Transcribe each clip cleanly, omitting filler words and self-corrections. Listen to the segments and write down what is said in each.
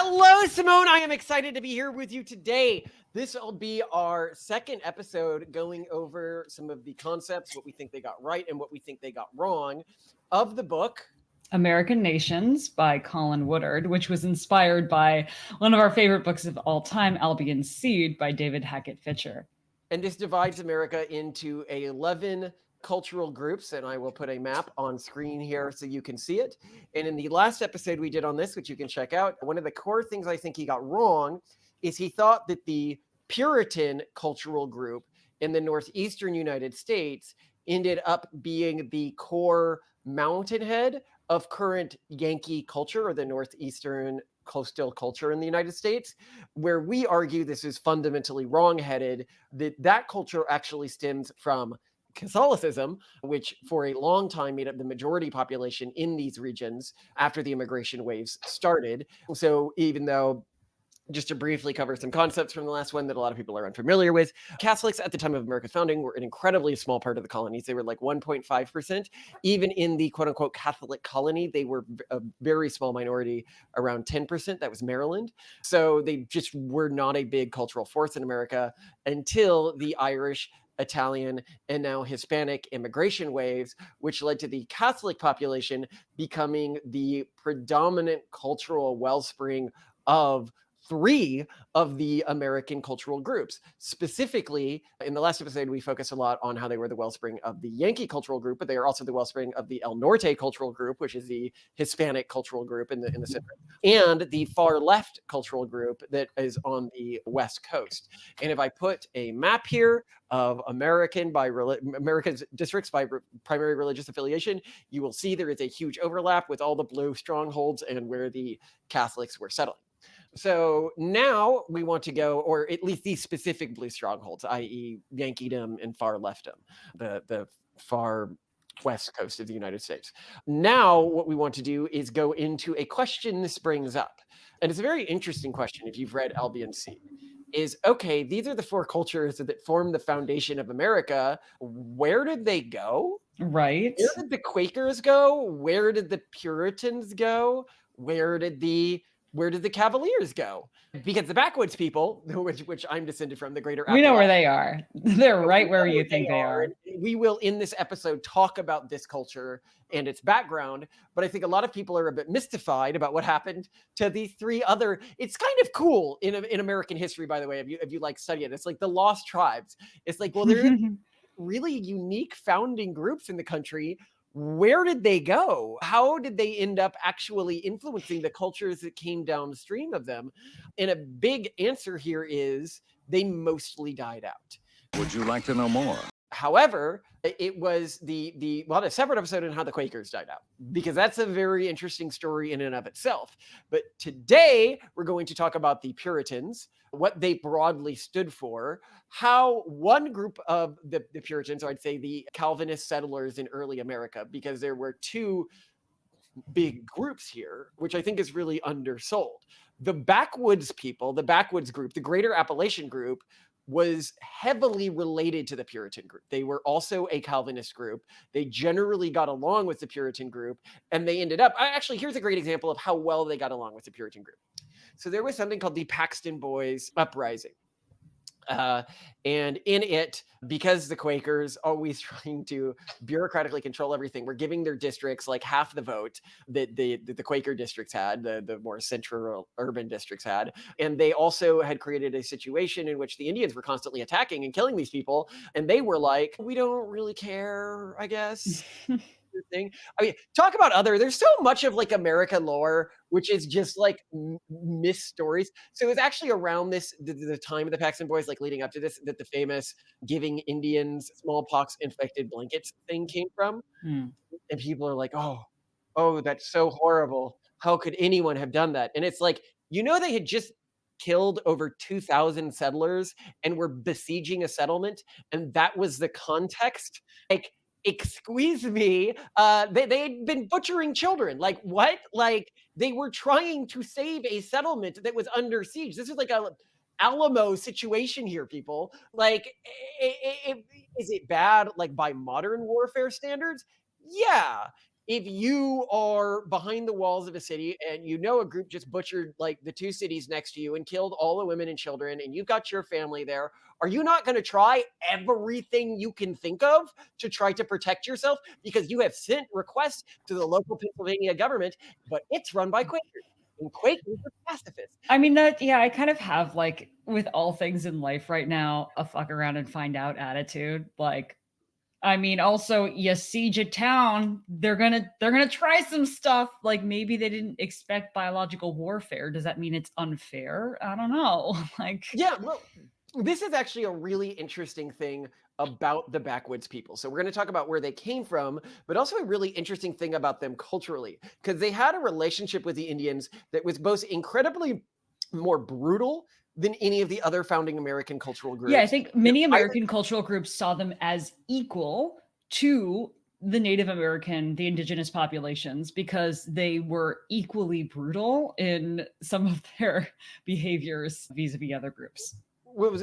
Hello, Simone. I am excited to be here with you today. This will be our second episode going over some of the concepts, what we think they got right and what we think they got wrong of the book American Nations by Colin Woodard, which was inspired by one of our favorite books of all time, Albion Seed by David Hackett Fischer. And this divides America into 11 cultural groups, and I will put a map on screen here so you can see it. And in the last episode we did on this, which you can check out, one of the core things I think he got wrong is he thought that the Puritan cultural group in the northeastern United States ended up being the core mountainhead of current Yankee culture, or the northeastern coastal culture in the United States, where we argue this is fundamentally wrong-headed, that culture actually stems from Catholicism, which for a long time made up the majority population in these regions after the immigration waves started. So even though, just to briefly cover some concepts from the last one that a lot of people are unfamiliar with, Catholics at the time of America's founding were an incredibly small part of the colonies. They were like 1.5%. Even in the quote unquote Catholic colony, they were a very small minority, around 10%. That was Maryland. So they just were not a big cultural force in America until the Irish, Italian, and now Hispanic immigration waves, which led to the Catholic population becoming the predominant cultural wellspring of three of the American cultural groups. Specifically, in the last episode, we focused a lot on how they were the wellspring of the Yankee cultural group, but they are also the wellspring of the El Norte cultural group, which is the Hispanic cultural group in the center, and the far left cultural group that is on the West Coast. And if I put a map here of America's districts by primary religious affiliation, you will see there is a huge overlap with all the blue strongholds and where the Catholics were settling. So now we want to go, or at least these specific blue strongholds, i.e. Yankeedom and far leftum, the far west coast of the United States. Now what we want to do is go into a question this brings up. And it's a very interesting question if you've read Albion Seed. Is, okay, these are the four cultures that form the foundation of America. Where did they go? Right. Where did the Quakers go? Where did the Puritans go? Where did the Cavaliers go? Because the Backwoods people, which I'm descended from, the greater Appalachia, we know where they are. They're right where you think they are. We will, in this episode, talk about this culture and its background, but I think a lot of people are a bit mystified about what happened to these three other. It's kind of cool in American history, by the way, if you like study it. It's like the lost tribes. It's like, well, there are really unique founding groups in the country. Where did they go? How did they end up actually influencing the cultures that came downstream of them? And a big answer here is they mostly died out. Would you like to know more? However, it was we'll have a separate episode on how the Quakers died out, because that's a very interesting story in and of itself. But today we're going to talk about the Puritans, what they broadly stood for, how one group of the Puritans, or I'd say the Calvinist settlers in early America, because there were two big groups here, which I think is really undersold. The Backwoods people, the Backwoods group, the greater Appalachian group, was heavily related to the Puritan group. They were also a Calvinist group. They generally got along with the Puritan group, and they ended up, actually, here's a great example of how well they got along with the Puritan group. So there was something called the Paxton Boys Uprising. And in it, because the Quakers always trying to bureaucratically control everything, were giving their districts like half the vote that the Quaker districts had, the more central urban districts had. And they also had created a situation in which the Indians were constantly attacking and killing these people. And they were like, we don't really care, I guess. Thing. I mean, talk about there's so much of like American lore, which is just like myth stories. So it was actually around the time of the Paxton Boys, like leading up to this, that the famous giving Indians smallpox infected blankets thing came from. And people are like, oh, that's so horrible. How could anyone have done that? And it's like, they had just killed over 2,000 settlers and were besieging a settlement. And that was the context. Like, excuse me, they had been butchering children. Like, what? Like, they were trying to save a settlement that was under siege. This is like a Alamo situation here, people. Like, is it bad, like, by modern warfare standards? Yeah. if you are behind the walls of a city and you know a group just butchered like the two cities next to you and killed all the women and children, and you've got your family there, are you not going to try everything you can think of to try to protect yourself? Because you have sent requests to the local Pennsylvania government, but it's run by Quakers. And Quakers are pacifists. I mean, that, yeah, I kind of have, like, with all things in life right now, a fuck around and find out attitude. Like, I mean, also, you siege a town, they're gonna try some stuff. Like, maybe they didn't expect biological warfare. Does that mean it's unfair? I don't know. Like, Yeah, well, this is actually a really interesting thing about the backwoods people. So we're going to talk about where they came from, but also a really interesting thing about them culturally, because they had a relationship with the Indians that was both incredibly more brutal than any of the other founding American cultural groups. yeah, I think many American cultural groups saw them as equal to the Native American, the indigenous populations, because they were equally brutal in some of their behaviors vis-a-vis other groups.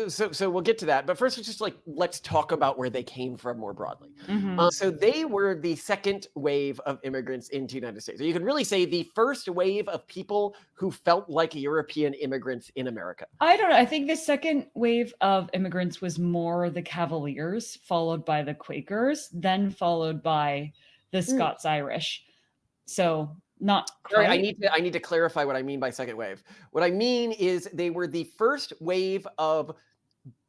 So we'll get to that, but first, let's talk about where they came from more broadly. Mhm. So they were the second wave of immigrants into the United States. So you could really say the first wave of people who felt like European immigrants in America. I don't know. I think the second wave of immigrants was more the Cavaliers, followed by the Quakers, then followed by the Scots-Irish. So not Sorry, quite. I need to clarify what I mean by second wave. What I mean is they were the first wave of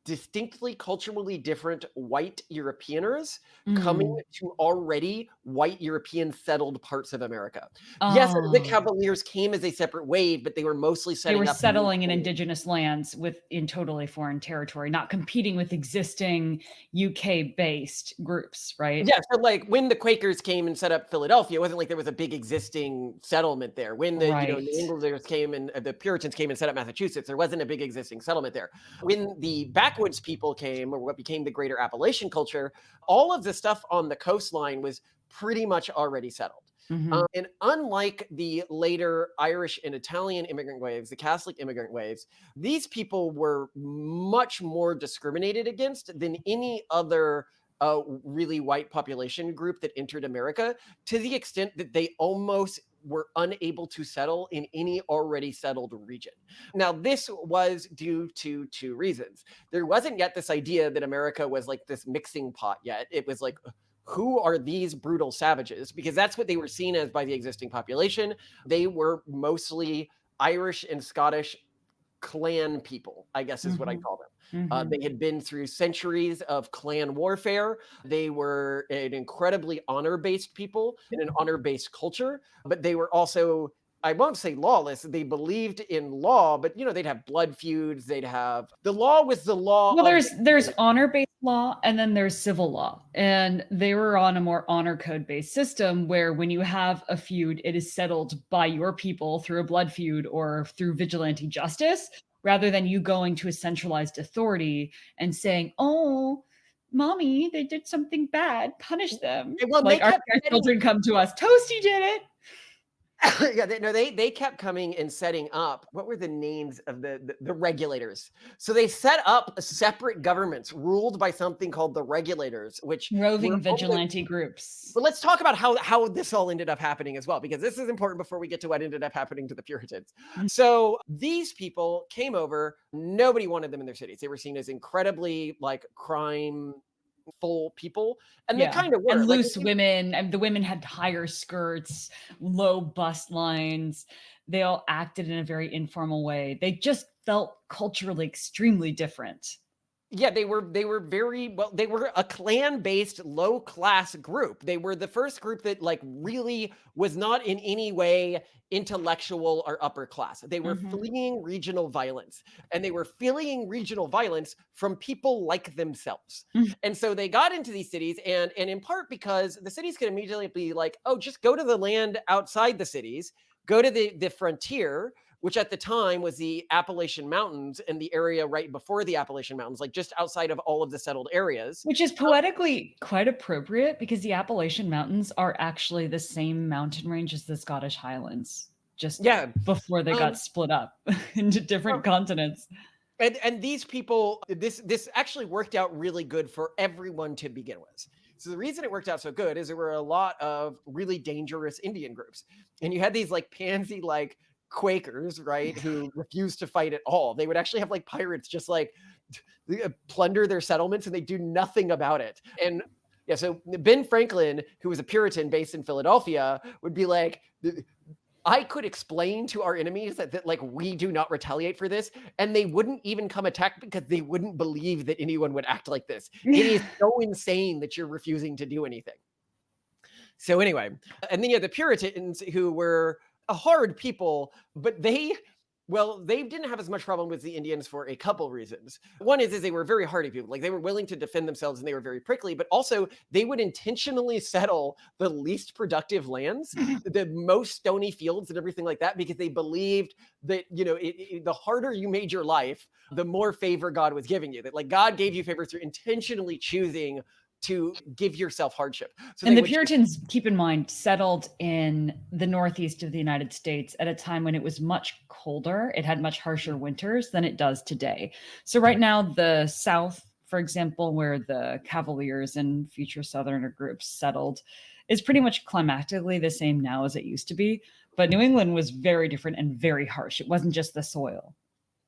distinctly culturally different white Europeaners coming Mm. to already white European settled parts of America. Yes, the Oh. Cavaliers came as a separate wave, but they were mostly They setting were up settling in indigenous lands in totally foreign territory, not competing with existing UK-based groups, right? Yeah, so like when the Quakers came and set up Philadelphia, it wasn't like there was a big existing settlement there. When the Right. New Englanders came and the Puritans came and set up Massachusetts, there wasn't a big existing settlement there. When the backwoods people came, or what became the greater Appalachian culture, all of the stuff on the coastline was pretty much already settled. Mhm. And unlike the later Irish and Italian immigrant waves, the Catholic immigrant waves, these people were much more discriminated against than any other really white population group that entered America, to the extent that they almost were unable to settle in any already settled region. Now, this was due to two reasons. There wasn't yet this idea that America was like this mixing pot yet. It was like, who are these brutal savages? Because that's what they were seen as by the existing population. They were mostly Irish and Scottish clan people, I guess is what I Mhm. call them. Mhm. They had been through centuries of clan warfare. They were an incredibly honor-based people in an honor-based culture, but they were also, I won't say lawless. They believed in law, but they'd have blood feuds. They'd have the law was the law Well, of there's honor-based law and then there's civil law. And they were on a more honor code-based system where when you have a feud, it is settled by your people through a blood feud or through vigilante justice, rather than you going to a centralized authority and saying, "Oh, mommy, they did something bad. Punish them." well, and they Like our kept setting children come to us, "Toasty did it." yeah, they kept coming and setting up. What were the names of the regulators? So they set up separate governments ruled by something called the regulators, which Roving were only. vigilante groups. But let's talk about how this all ended up happening as well, because this is important before we get to what ended up happening to the Puritans. So these people came over. Nobody wanted them in their cities. They were seen as incredibly like crime full people, and they Yeah, kind of were. and Like loose women, and the women had higher skirts, low bust lines. They all acted in a very informal way. They just felt culturally extremely different. yeah, they were very well, they were a clan-based low-class group. They were the first group that like really was not in any way intellectual or upper class. They were Mhm. fleeing regional violence, and they were fleeing regional violence from people like themselves. Mm. And so they got into these cities, and in part because the cities could immediately be like, "Oh, just go to the land outside the cities, go to the frontier," which at the time was the Appalachian Mountains and the area right before the Appalachian Mountains, like just outside of all of the settled areas. Which is poetically quite appropriate because the Appalachian Mountains are actually the same mountain range as the Scottish Highlands, just Yeah. before they got Um, split up into different continents. and these people, this actually worked out really good for everyone to begin with. So the reason it worked out so good is there were a lot of really dangerous Indian groups. And you had these like pansy like Quakers, right, who refused to fight at all. They would actually have like pirates just like plunder their settlements and they do nothing about it. And yeah, so Ben Franklin, who was a Puritan based in Philadelphia, would be like, I could explain to our enemies that like we do not retaliate for this, and they wouldn't even come attack because they wouldn't believe that anyone would act like this. It is so insane that you're refusing to do anything. So anyway, and then you had the Puritans who were a hard people, but they didn't have as much problem with the Indians for a couple reasons. One is they were very hardy people. Like they were willing to defend themselves and they were very prickly, but also they would intentionally settle the least productive lands, the most stony fields and everything like that, because they believed that, the harder you made your life, the more favor God was giving you. That like God gave you favor through intentionally choosing to give yourself hardship. So and the Puritans, keep in mind, settled in the northeast of the United States at a time when it was much colder. It had much harsher winters than it does today. So right now, the South, for example, where the Cavaliers and future Southerner groups settled, is pretty much climatically the same now as it used to be. But New England was very different and very harsh. It wasn't just the soil.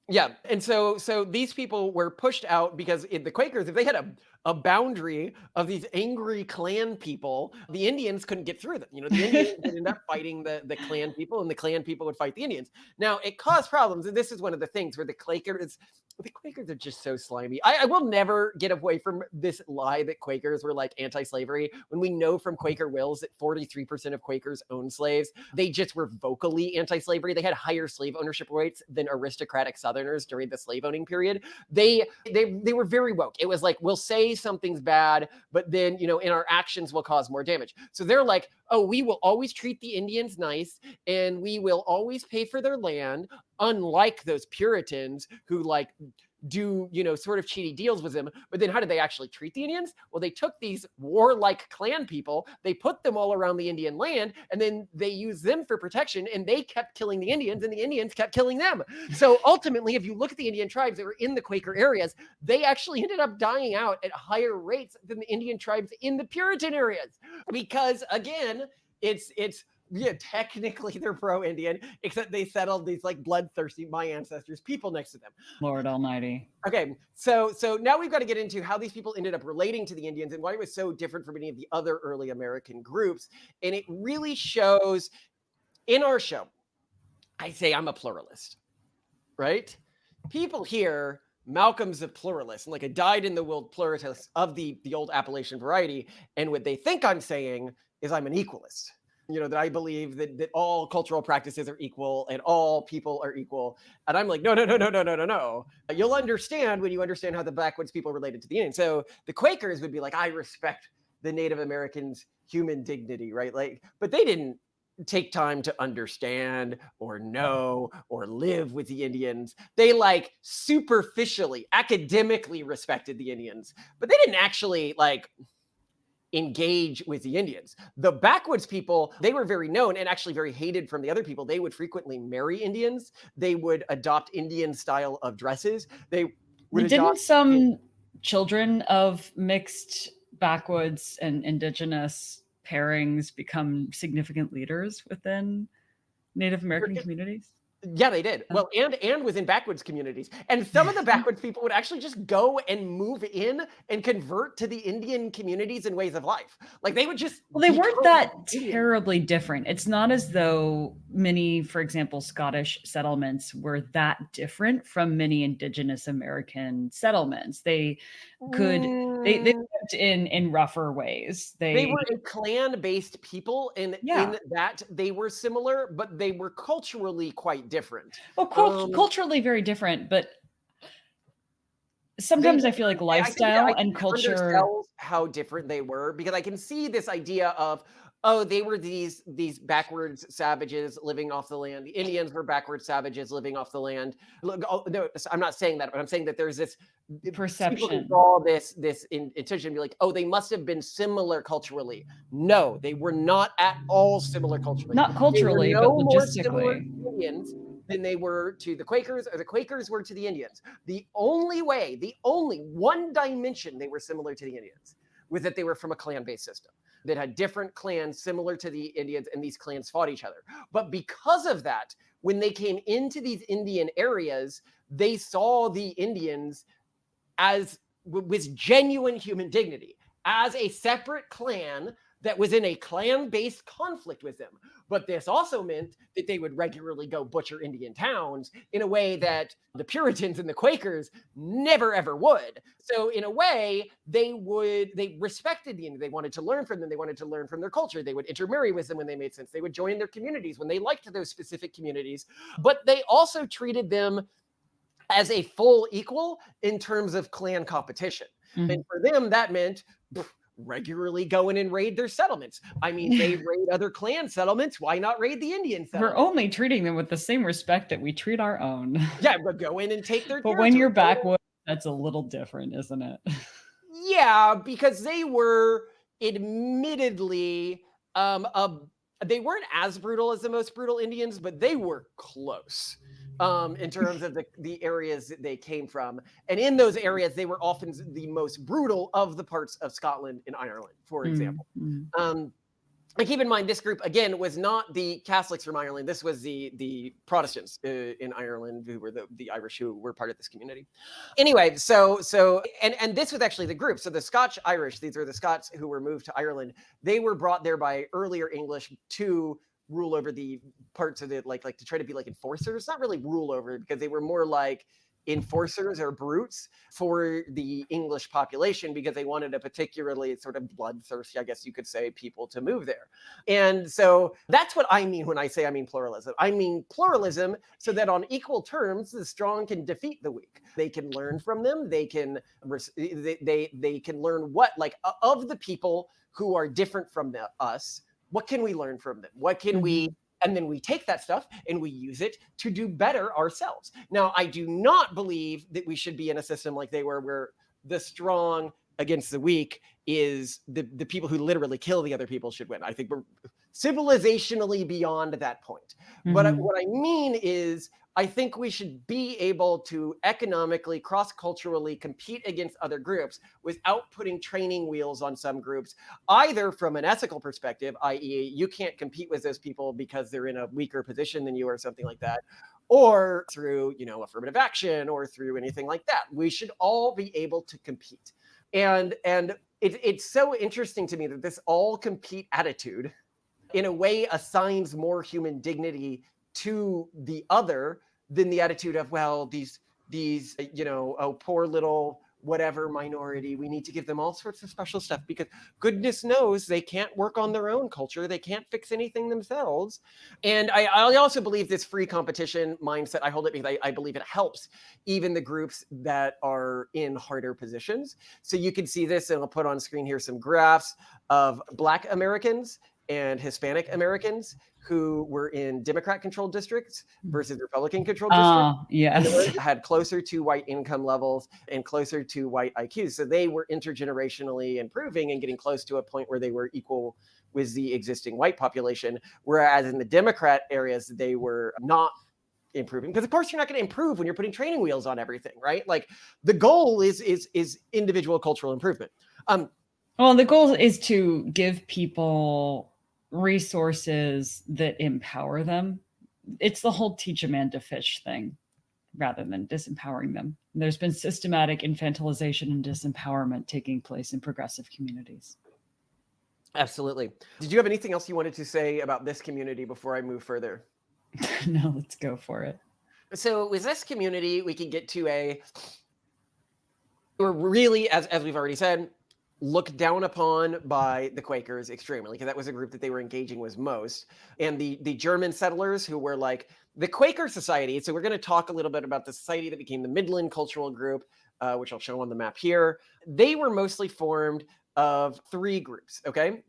Yeah, and so these people were pushed out because the Quakers, if they had a boundary of these angry clan people, the Indians couldn't get through them. The Indians would end up fighting the clan people, and the clan people would fight the Indians. Now, it caused problems, and this is one of the things where the Quakers are just so slimy. I will never get away from this lie that Quakers were like anti-slavery, when we know from Quaker wills that 43% of Quakers owned slaves. They just were vocally anti-slavery. They had higher slave ownership rates than aristocratic Southerners during the slave owning period. They were very woke. It was like, we'll say something's bad, but then, in our actions will cause more damage. So they're like, oh, we will always treat the Indians nice, and we will always pay for their land, unlike those Puritans who like do, sort of cheaty deals with them. But then how did they actually treat the Indians? Well, they took these warlike clan people, they put them all around the Indian land, and then they used them for protection, and they kept killing the Indians, and the Indians kept killing them. So ultimately, if you look at the Indian tribes that were in the Quaker areas, they actually ended up dying out at higher rates than the Indian tribes in the Puritan areas. Because again, technically they're pro-Indian, except they settled these like bloodthirsty, my ancestors, people next to them. Lord Almighty. Okay, so now we've got to get into how these people ended up relating to the Indians and why it was so different from any of the other early American groups. And it really shows in our show. I say I'm a pluralist, right? People here, Malcolm's a pluralist, and like a dyed-in-the-wool pluralist of the old Appalachian variety. And what they think I'm saying is I'm an equalist. That I believe that all cultural practices are equal and all people are equal. And I'm like, no. You'll understand when you understand how the Backwoods people related to the Indians. So the Quakers would be like, I respect the Native Americans' human dignity, right? Like, but they didn't take time to understand or know or live with the Indians. They like superficially, academically respected the Indians, but they didn't actually like engage with the Indians. The Backwoods people, they were very known and actually very hated from the other people. They would frequently marry Indians. They would adopt Indian style of dresses. Didn't some children of mixed Backwoods and indigenous pairings become significant leaders within Native American communities? Yeah, they did. Well, and within Backwoods communities. And some of the Backwoods people would actually just go and move in and convert to the Indian communities and ways of life. Like they would just... Well, they weren't that terribly different. It's not as though many, for example, Scottish settlements were that different from many indigenous American settlements. They lived in rougher ways. They were a clan-based people, and in that they were similar, but they were culturally quite different. Well, culturally very different, but sometimes I feel like lifestyle and culture how different they were, because I can see this idea of, they were these backwards savages living off the land. The Indians were backwards savages living off the land. Look, no, I'm not saying that, but I'm saying that there's this perception. All this intention to be like, they must have been similar culturally. No, they were not at all similar culturally. Not culturally, but logistically. Indians than they were to the Quakers, or the Quakers were to the Indians. The only one dimension they were similar to the Indians was that they were from a clan-based system that had different clans similar to the Indians, and these clans fought each other. But because of that, when they came into these Indian areas, they saw the Indians as with genuine human dignity, as a separate clan that was in a clan-based conflict with them. But this also meant that they would regularly go butcher Indian towns in a way that the Puritans and the Quakers never ever would. So in a way, they respected the Indians. They wanted to learn from them. They wanted to learn from their culture. They would intermarry with them when they made sense. They would join their communities when they liked those specific communities. But they also treated them as a full equal in terms of clan competition. Mhm. And for them, that meant regularly go in and raid their settlements. I mean, they raid other clan settlements. Why not raid the Indian settlements? We're only treating them with the same respect that we treat our own. Yeah, but go in and take their But when you're territory. backwoods, that's a little different, isn't it? Yeah, because they were admittedly they weren't as brutal as the most brutal Indians, but they were close in terms of the areas that they came from. And in those areas, they were often the most brutal of the parts of Scotland and Ireland, for example. Mm-hmm. And keep in mind, this group, again, was not the Catholics from Ireland. This was the Protestants in Ireland, who were the Irish who were part of this community. Anyway, and this was actually the group. So the Scotch Irish, these are the Scots who were moved to Ireland. They were brought there by earlier English to rule over the parts of it, like to try to be like enforcers. Not really rule over, because they were more like enforcers or brutes for the English population, because they wanted a particularly sort of bloodthirsty, I guess you could say, people to move there. And so that's what I mean when I say I mean pluralism. I mean pluralism so that on equal terms, the strong can defeat the weak. They can learn from them. They can they can learn what, like, of the people who are different from us, what can we learn from them? What can we, and then we take that stuff and we use it to do better ourselves. Now, I do not believe that we should be in a system like they were, where the strong against the weak is the people who literally kill the other people should win. I think we're civilizationally beyond that point. But what I mean is, I think we should be able to economically, cross-culturally compete against other groups without putting training wheels on some groups, either from an ethical perspective, i.e., you can't compete with those people because they're in a weaker position than you or something like that, or through, affirmative action, or through anything like that. We should all be able to compete. And it's so interesting to me that this all compete attitude, in a way, assigns more human dignity to the other than the attitude of, well, these poor little whatever minority, we need to give them all sorts of special stuff, because goodness knows they can't work on their own culture. They can't fix anything themselves. And I also believe this free competition mindset, I hold it because I believe it helps even the groups that are in harder positions. So you can see this, and I'll put on screen here some graphs of Black Americans and Hispanic Americans who were in Democrat-controlled districts versus Republican-controlled districts. Yes. Had closer to white income levels and closer to white IQs. So they were intergenerationally improving and getting close to a point where they were equal with the existing white population. Whereas in the Democrat areas, they were not improving, because of course you're not going to improve when you're putting training wheels on everything, right? Like, the goal is individual cultural improvement. Well, the goal is to give people resources that empower them. It's the whole teach a man to fish thing, rather than disempowering them. There's been systematic infantilization and disempowerment taking place in progressive communities. Absolutely. Did you have anything else you wanted to say about this community before I move further? No, let's go for it. So with this community, we can get to we're really, as we've already said, looked down upon by the Quakers extremely, because that was a group that they were engaging with most. And the German settlers, who were like the Quaker society. So we're going to talk a little bit about the society that became the Midland Cultural Group, which I'll show on the map here. They were mostly formed of three groups, okay?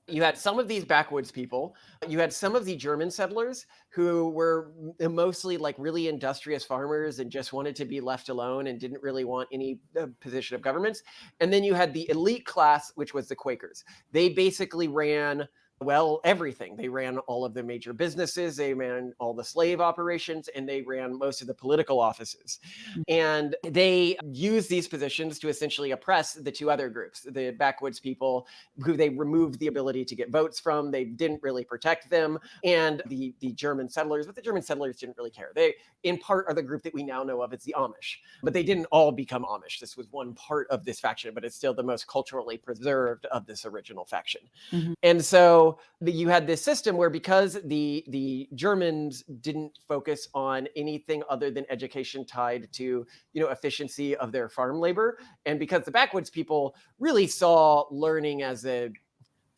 You had some of these backwoods people. You had some of the German settlers who were mostly like really industrious farmers and just wanted to be left alone and didn't really want any position of governments. And then you had the elite class, which was the Quakers. They basically ran Well, everything. They ran all of the major businesses, they ran all the slave operations, and they ran most of the political offices. And they used these positions to essentially oppress the two other groups, the backwoods people, who they removed the ability to get votes from. They didn't really protect them, and the German settlers, but the German settlers didn't really care. They, in part, are the group that we now know of as the Amish, but they didn't all become Amish. This was one part of this faction, but it's still the most culturally preserved of this original faction. Mhm. And so you had this system where, because the Germans didn't focus on anything other than education tied to, efficiency of their farm labor, and because the backwoods people really saw learning as a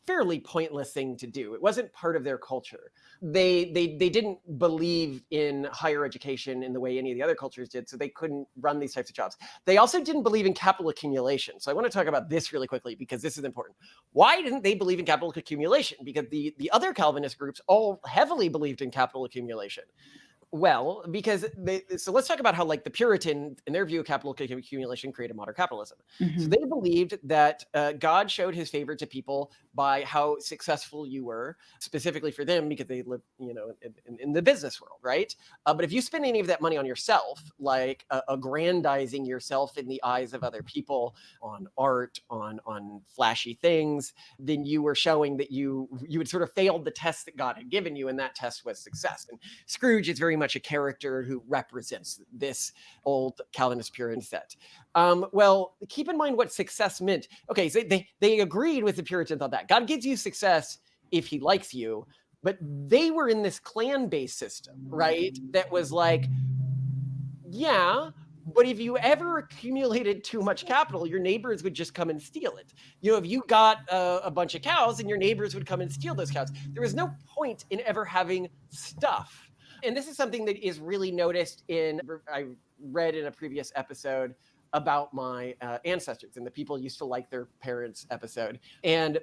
fairly pointless thing to do, it wasn't part of their culture. They didn't believe in higher education in the way any of the other cultures did, so they couldn't run these types of jobs. They also didn't believe in capital accumulation. So I want to talk about this really quickly because this is important. Why didn't they believe in capital accumulation? Because the other Calvinist groups all heavily believed in capital accumulation. Well, because so let's talk about how, like, the Puritan, in their view of capital accumulation, created modern capitalism. So they believed that God showed his favor to people by how successful you were, specifically for them because they live, in the business world, right? But if you spend any of that money on yourself, like aggrandizing yourself in the eyes of other people, on art, on flashy things, then you were showing that you had sort of failed the test that God had given you, and that test was success. And Scrooge is very much a character who represents this old Calvinist Puritan set. Well, keep in mind what success meant. Okay, so they agreed with the Puritans on that. God gives you success if he likes you, but they were in this clan-based system, right? That was like, yeah, but if you ever accumulated too much capital, your neighbors would just come and steal it. If you got a bunch of cows, and your neighbors would come and steal those cows. There was no point in ever having stuff. And this is something that is really noticed I read in a previous episode about my ancestors and the people used to like their parents episode. And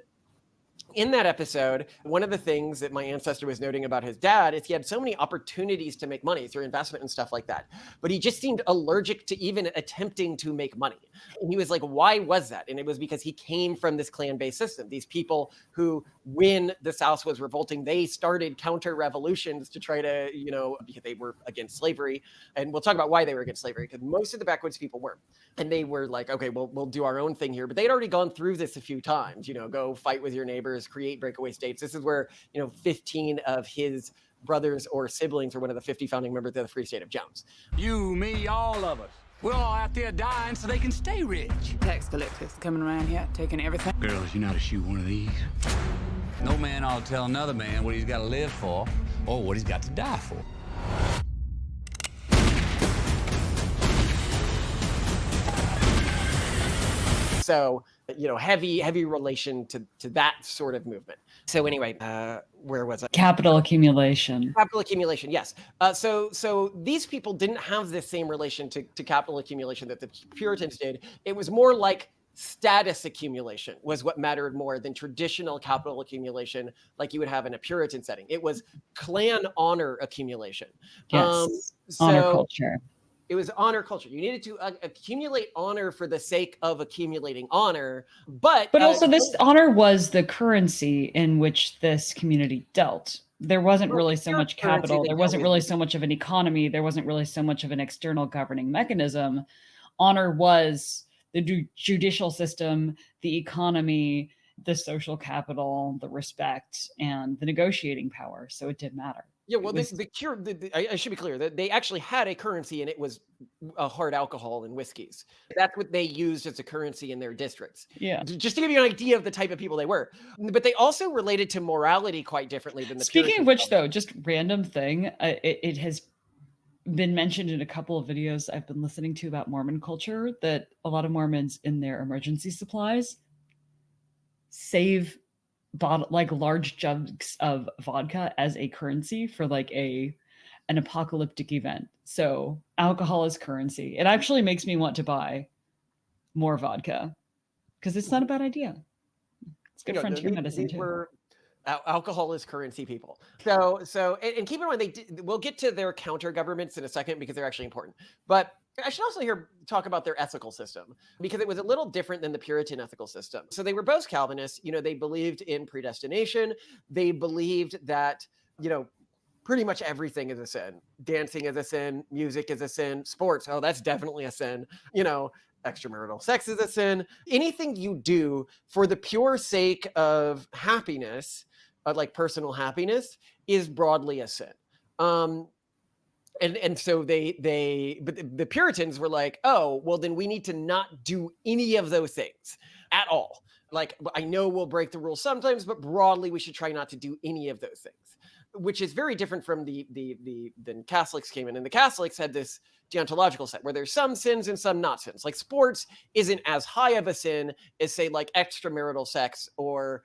in that episode, one of the things that my ancestor was noting about his dad is he had so many opportunities to make money through investment and stuff like that, but he just seemed allergic to even attempting to make money. And he was like, why was that? And it was because he came from this clan-based system. These people who, when the South was revolting, they started counter-revolutions to try to, because they were against slavery. And we'll talk about why they were against slavery, because most of the backwoods people weren't. And they were like, okay, we'll do our own thing here. But they'd already gone through this a few times, go fight with your neighbors, create breakaway states. This is where 15 of his brothers or siblings were one of the 50 founding members of the Free State of Jones. You, me, all of us. We're all out there dying so they can stay rich. Tax collectors coming around here, taking everything. Girls, you know how to shoot one of these? No man ought to tell another man what he's got to live for or what he's got to die for. So, heavy relation to that sort of movement. So anyway, where was I? Capital accumulation. Capital accumulation, yes. So these people didn't have the same relation to capital accumulation that the Puritans did. It was more like status accumulation was what mattered more than traditional capital accumulation like you would have in a Puritan setting. It was clan honor accumulation. Yes, honor culture. It was honor culture. You needed to accumulate honor for the sake of accumulating honor, but also this honor was the currency in which this community dealt. There wasn't really so much capital. There wasn't really so much of an economy. There wasn't really so much of an external governing mechanism. Honor was the judicial system, the economy, the social capital, the respect, and the negotiating power. So it did matter. Yeah, well, I should be clear that they actually had a currency, and it was hard alcohol and whiskeys. That's what they used as a currency in their districts. Yeah. Just to give you an idea of the type of people they were. But they also related to morality quite differently than the Speaking of which, though, just random thing, it has been mentioned in a couple of videos I've been listening to about Mormon culture that a lot of Mormons in their emergency supplies save large jugs of vodka as a currency for an apocalyptic event. So alcohol is currency. It actually makes me want to buy more vodka because it's not a bad idea. It's good frontier medicine too. Alcohol is currency, people. And keep in mind, we'll get to their counter governments in a second because they're actually important. But I should also talk about their ethical system because it was a little different than the Puritan ethical system. So they were both Calvinists. They believed in predestination. They believed that, pretty much everything is a sin. Dancing is a sin. Music is a sin. Sports, oh, that's definitely a sin. Extramarital sex is a sin. Anything you do for the pure sake of happiness, like personal happiness, is broadly a sin. And so but the Puritans were like, oh, well, then we need to not do any of those things at all. Like, I know we'll break the rules sometimes, but broadly we should try not to do any of those things, which is very different from then Catholics came in, and the Catholics had this deontological set where there's some sins and some not sins. Like sports isn't as high of a sin as, say, like extramarital sex or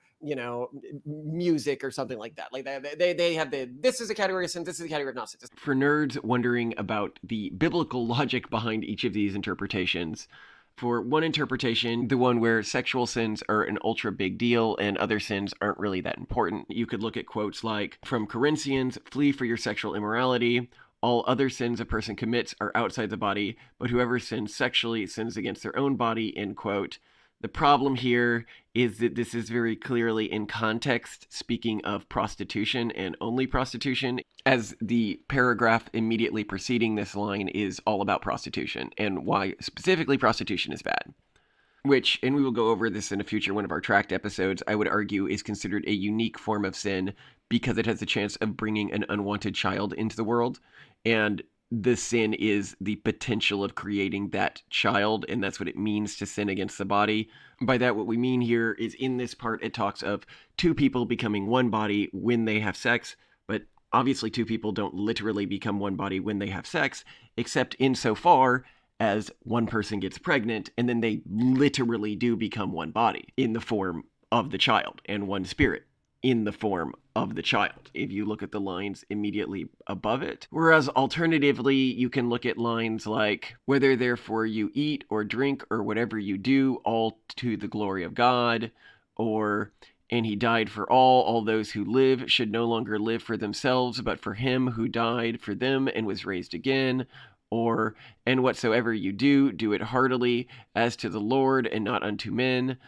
music or something like that. Like they have this is a category of sin, this is a category of not sins. For nerds wondering about the biblical logic behind each of these interpretations, for one interpretation, the one where sexual sins are an ultra big deal and other sins aren't really that important, you could look at quotes like, from Corinthians, flee for your sexual immorality. All other sins a person commits are outside the body, but whoever sins sexually sins against their own body, end quote. The problem here is that this is very clearly in context speaking of prostitution and only prostitution, as the paragraph immediately preceding this line is all about prostitution and why specifically prostitution is bad. Which, and we will go over this in a future one of our tracked episodes, I would argue is considered a unique form of sin because it has the chance of bringing an unwanted child into the world. And the sin is the potential of creating that child, and that's what it means to sin against the body. By that, what we mean here is in this part, it talks of two people becoming one body when they have sex, but obviously two people don't literally become one body when they have sex, except insofar as one person gets pregnant, and then they literally do become one body in the form of the child, and one spirit in the form of the child, if you look at the lines immediately above it. Whereas alternatively, you can look at lines like, whether therefore you eat or drink or whatever you do, all to the glory of God, or, and he died for all those who live should no longer live for themselves, but for him who died for them and was raised again, or, and whatsoever you do, do it heartily, as to the Lord and not unto men.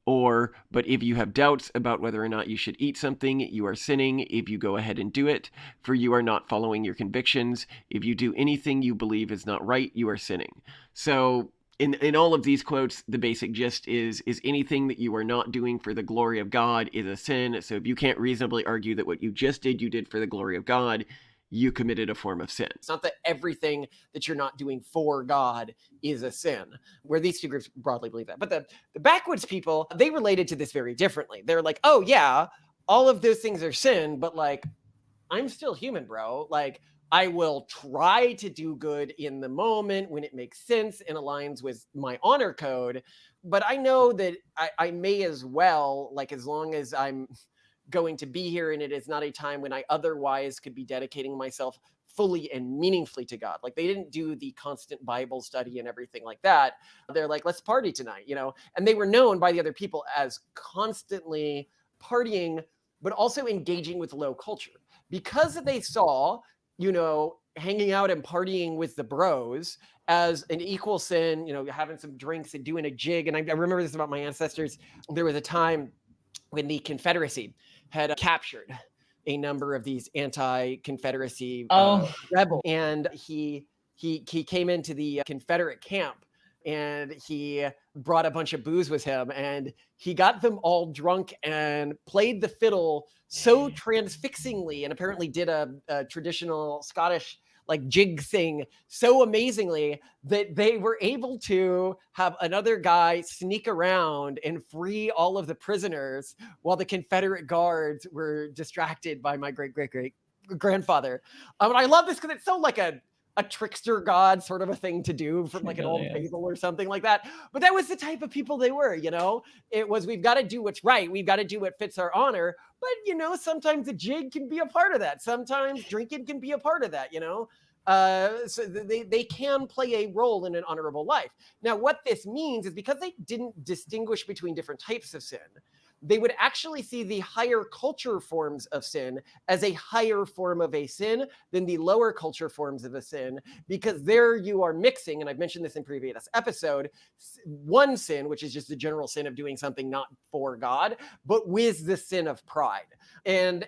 Or, but if you have doubts about whether or not you should eat something, you are sinning if you go ahead and do it, for you are not following your convictions. If you do anything you believe is not right, you are sinning. So in all of these quotes, the basic gist is anything that you are not doing for the glory of God is a sin. So if you can't reasonably argue that what you just did, you did for the glory of God, you committed a form of sin. It's not that everything that you're not doing for God is a sin, where these two groups broadly believe that. But the Backwoods people, they related to this very differently. They're like, oh yeah, all of those things are sin, but like, I'm still human, bro. Like, I will try to do good in the moment when it makes sense and aligns with my honor code. But I know that I may as well, like, as long as I'm going to be here and it is not a time when I otherwise could be dedicating myself fully and meaningfully to God. Like, they didn't do the constant Bible study and everything like that. They're like, let's party tonight, and they were known by the other people as constantly partying, but also engaging with low culture because they saw, hanging out and partying with the bros as an equal sin, having some drinks and doing a jig. And I remember this about my ancestors. There was a time when the Confederacy had captured a number of these anti-Confederacy rebels, and he came into the Confederate camp, and he brought a bunch of booze with him, and he got them all drunk and played the fiddle so transfixingly, and apparently did a traditional Scottish like jig thing so amazingly that they were able to have another guy sneak around and free all of the prisoners while the Confederate guards were distracted by my great grandfather. And I love this because it's so like a trickster god sort of a thing to do from like an old fable or something like that. But that was the type of people they were, It was, we've got to do what's right. We've got to do what fits our honor. But, sometimes the jig can be a part of that. Sometimes drinking can be a part of that, so they can play a role in an honorable life. Now, what this means is because they didn't distinguish between different types of sin, they would actually see the higher culture forms of sin as a higher form of a sin than the lower culture forms of a sin, because there you are mixing, and I've mentioned this in previous episode, one sin, which is just the general sin of doing something not for God, but with the sin of pride. And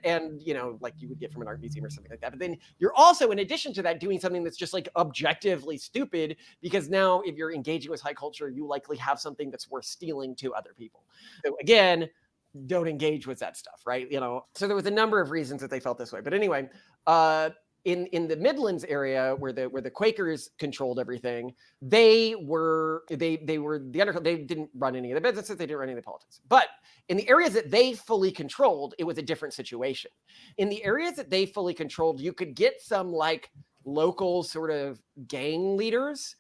like you would get from an art museum or something like that. But then you're also, in addition to that, doing something that's just like objectively stupid, because now if you're engaging with high culture, you likely have something that's worth stealing to other people. So again, don't engage with that stuff, right? So there was a number of reasons that they felt this way. But anyway, in the Midlands area where the Quakers controlled everything, they were the underclass. They didn't run any of the businesses, they didn't run any of the politics. But in the areas that they fully controlled, it was a different situation. In the areas that they fully controlled, you could get some like local sort of gang leaders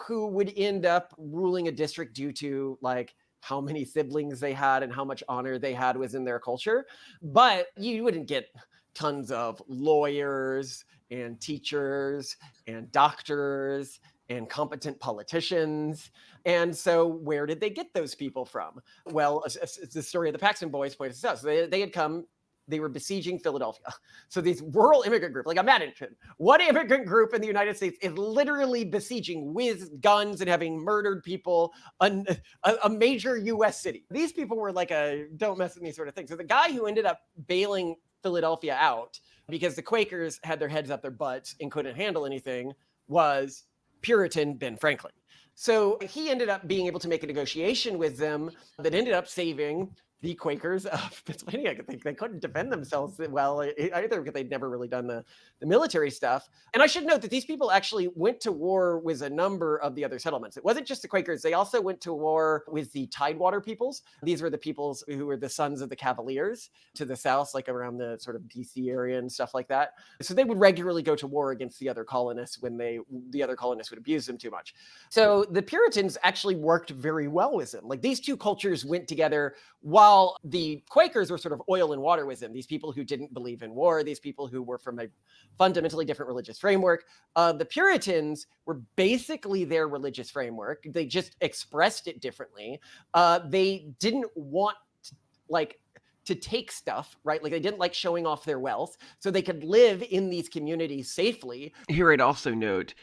who would end up ruling a district due to like how many siblings they had and how much honor they had within their culture. But you wouldn't get tons of lawyers and teachers and doctors and competent politicians. And so where did they get those people from? Well, it's the story of the Paxton Boys points this out. So they had come, they were besieging Philadelphia. So these rural immigrant group, like imagine one immigrant group in the United States is literally besieging with guns and having murdered people a major US city. These people were like don't mess with me sort of thing. So the guy who ended up bailing Philadelphia out because the Quakers had their heads up their butts and couldn't handle anything was Puritan Ben Franklin. So he ended up being able to make a negotiation with them that ended up saving the Quakers of Pennsylvania. They couldn't defend themselves well either because they'd never really done the military stuff. And I should note that these people actually went to war with a number of the other settlements. It wasn't just the Quakers. They also went to war with the Tidewater peoples. These were the peoples who were the sons of the Cavaliers to the south, like around the sort of DC area and stuff like that. So they would regularly go to war against the other colonists when the other colonists would abuse them too much. So the Puritans actually worked very well with them. Like these two cultures went together while the Quakers were sort of oil and water with them. These people who didn't believe in war, these people who were from a fundamentally different religious framework. The Puritans were basically their religious framework. They just expressed it differently. They didn't want to take stuff, right? Like they didn't like showing off their wealth, so they could live in these communities safely. Here I'd also note,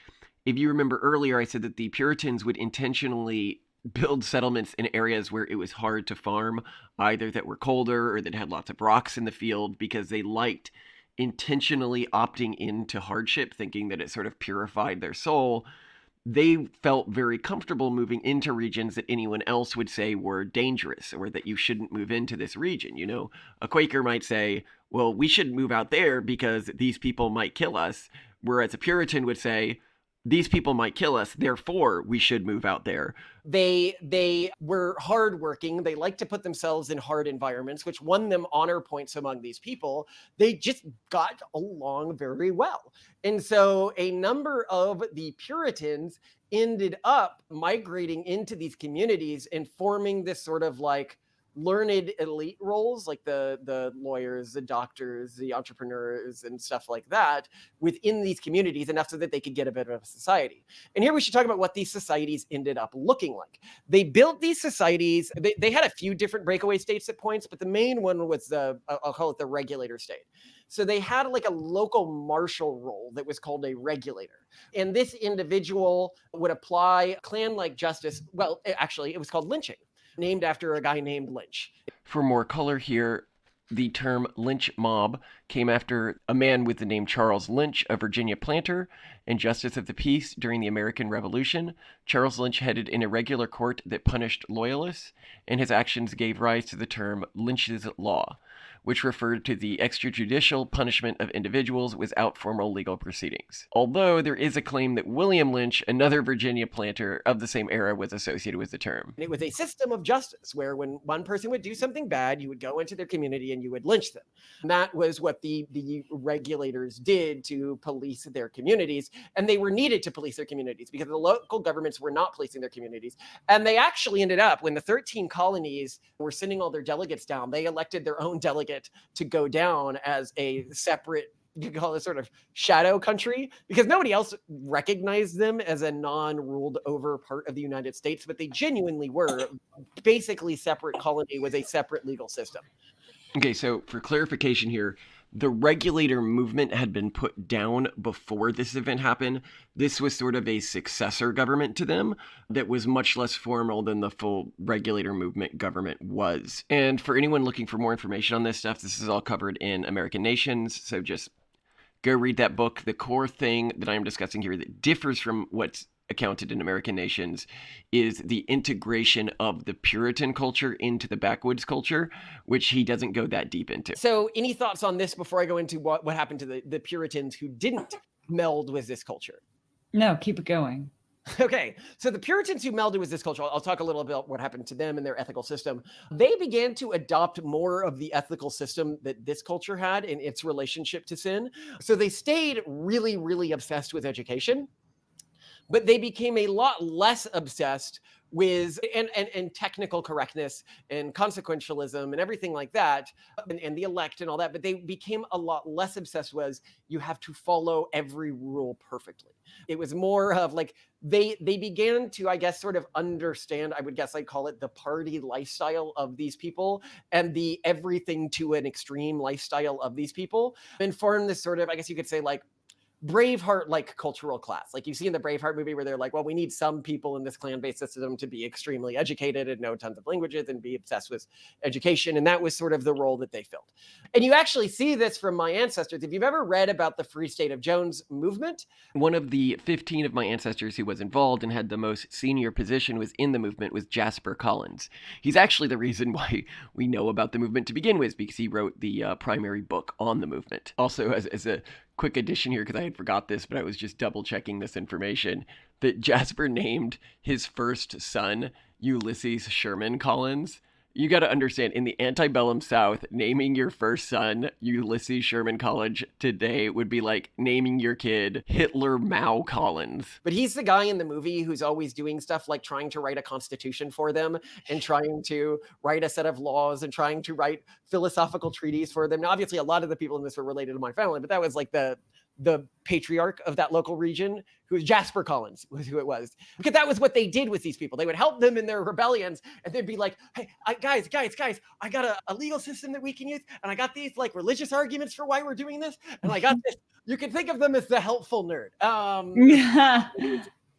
if you remember earlier, I said that the Puritans would intentionally build settlements in areas where it was hard to farm, either that were colder or that had lots of rocks in the field, because they liked intentionally opting into hardship, thinking that it sort of purified their soul. They felt very comfortable moving into regions that anyone else would say were dangerous or that you shouldn't move into this region. You know, a Quaker might say, well, we shouldn't move out there because these people might kill us. Whereas a Puritan would say, these people might kill us, therefore we should move out there. They were hardworking. They liked to put themselves in hard environments, which won them honor points among these people. They just got along very well. And so a number of the Puritans ended up migrating into these communities and forming this sort of like learned elite roles, like the lawyers, the doctors, the entrepreneurs, and stuff like that within these communities, enough so that they could get a bit of a society. And here we should talk about what these societies ended up looking like. They built these societies. They had a few different breakaway states at points, but the main one was I'll call it the regulator state. So they had like a local martial role that was called a regulator. And this individual would apply clan-like justice. Well, actually, it was called lynching, named after a guy named Lynch. For more color here, the term lynch mob came after a man with the name Charles Lynch, a Virginia planter and justice of the peace during the American Revolution. Charles Lynch headed an irregular court that punished loyalists, and his actions gave rise to the term Lynch's Law, which referred to the extrajudicial punishment of individuals without formal legal proceedings. Although there is a claim that William Lynch, another Virginia planter of the same era, was associated with the term. And it was a system of justice where when one person would do something bad, you would go into their community and you would lynch them. And that was what the regulators did to police their communities. And they were needed to police their communities because the local governments were not policing their communities. And they actually ended up, when the 13 colonies were sending all their delegates down, they elected their own delegate to go down as a separate you call it sort of shadow country, because nobody else recognized them as a non-ruled over part of the United States, but they genuinely were basically separate colony with a separate legal system. Okay, so for clarification here, the regulator movement had been put down before this event happened. This was sort of a successor government to them that was much less formal than the full regulator movement government was. And for anyone looking for more information on this stuff, this is all covered in American Nations, so just go read that book. The core thing that I'm discussing here that differs from what's accounted in American Nations is the integration of the Puritan culture into the backwoods culture, which he doesn't go that deep into. So any thoughts on this before I go into what happened to the Puritans who didn't meld with this culture? No, keep it going. Okay, so the Puritans who melded with this culture, I'll talk a little about what happened to them and their ethical system. They began to adopt more of the ethical system that this culture had in its relationship to sin. So they stayed really, really obsessed with education, but they became a lot less obsessed with and technical correctness and consequentialism and everything like that, and the elect and all that. But they became a lot less obsessed with you have to follow every rule perfectly. It was more of like they began to, I guess, sort of understand, I would guess I'd call it the party lifestyle of these people and the everything to an extreme lifestyle of these people, and form this sort of, I guess you could say, like Braveheart-like cultural class. Like you see in the Braveheart movie where they're like, well, we need some people in this clan-based system to be extremely educated and know tons of languages and be obsessed with education. And that was sort of the role that they filled. And you actually see this from my ancestors. If you've ever read about the Free State of Jones movement. One of the 15 of my ancestors who was involved and had the most senior position was in the movement was Jasper Collins. He's actually the reason why we know about the movement to begin with, because he wrote the primary book on the movement. Also, as a quick addition here, because I had forgot this, but I was just double checking this information, that Jasper named his first son Ulysses Sherman Collins. You got to understand, in the antebellum South, naming your first son Ulysses Sherman Collins today would be like naming your kid Hitler Mao Collins. But he's the guy in the movie who's always doing stuff like trying to write a constitution for them and trying to write a set of laws and trying to write philosophical treaties for them. Now, obviously, a lot of the people in this were related to my family, but that was like the patriarch of that local region, who was Jasper Collins, was who it was. Because that was what they did with these people. They would help them in their rebellions, and they'd be like, hey, guys, I got a legal system that we can use, and I got these like religious arguments for why we're doing this, and I got this. You can think of them as the helpful nerd.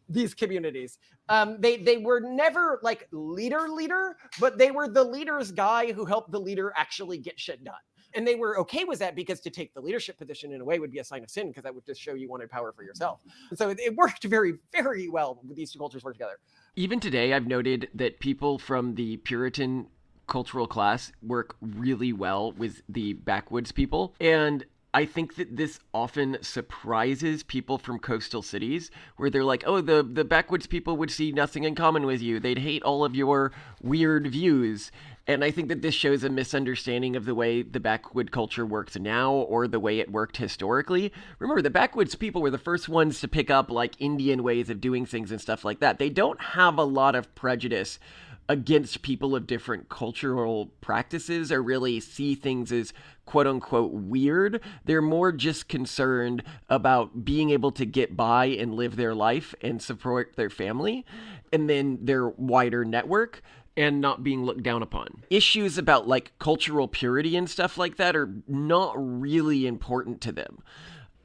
These communities. They were never like leader, but they were the leader's guy who helped the leader actually get shit done. And they were okay with that, because to take the leadership position in a way would be a sign of sin, because that would just show you wanted power for yourself. And so it worked very, very well with these two cultures work together. Even today, I've noted that people from the Puritan cultural class work really well with the backwoods people. And I think that this often surprises people from coastal cities, where they're like, oh, the backwoods people would see nothing in common with you. They'd hate all of your weird views. And I think that this shows a misunderstanding of the way the backwood culture works now, or the way it worked historically. Remember, the backwoods people were the first ones to pick up like Indian ways of doing things and stuff like that. They don't have a lot of prejudice against people of different cultural practices, or really see things as quote unquote weird. They're more just concerned about being able to get by and live their life and support their family, and then their wider network, and not being looked down upon. Issues about like cultural purity and stuff like that are not really important to them,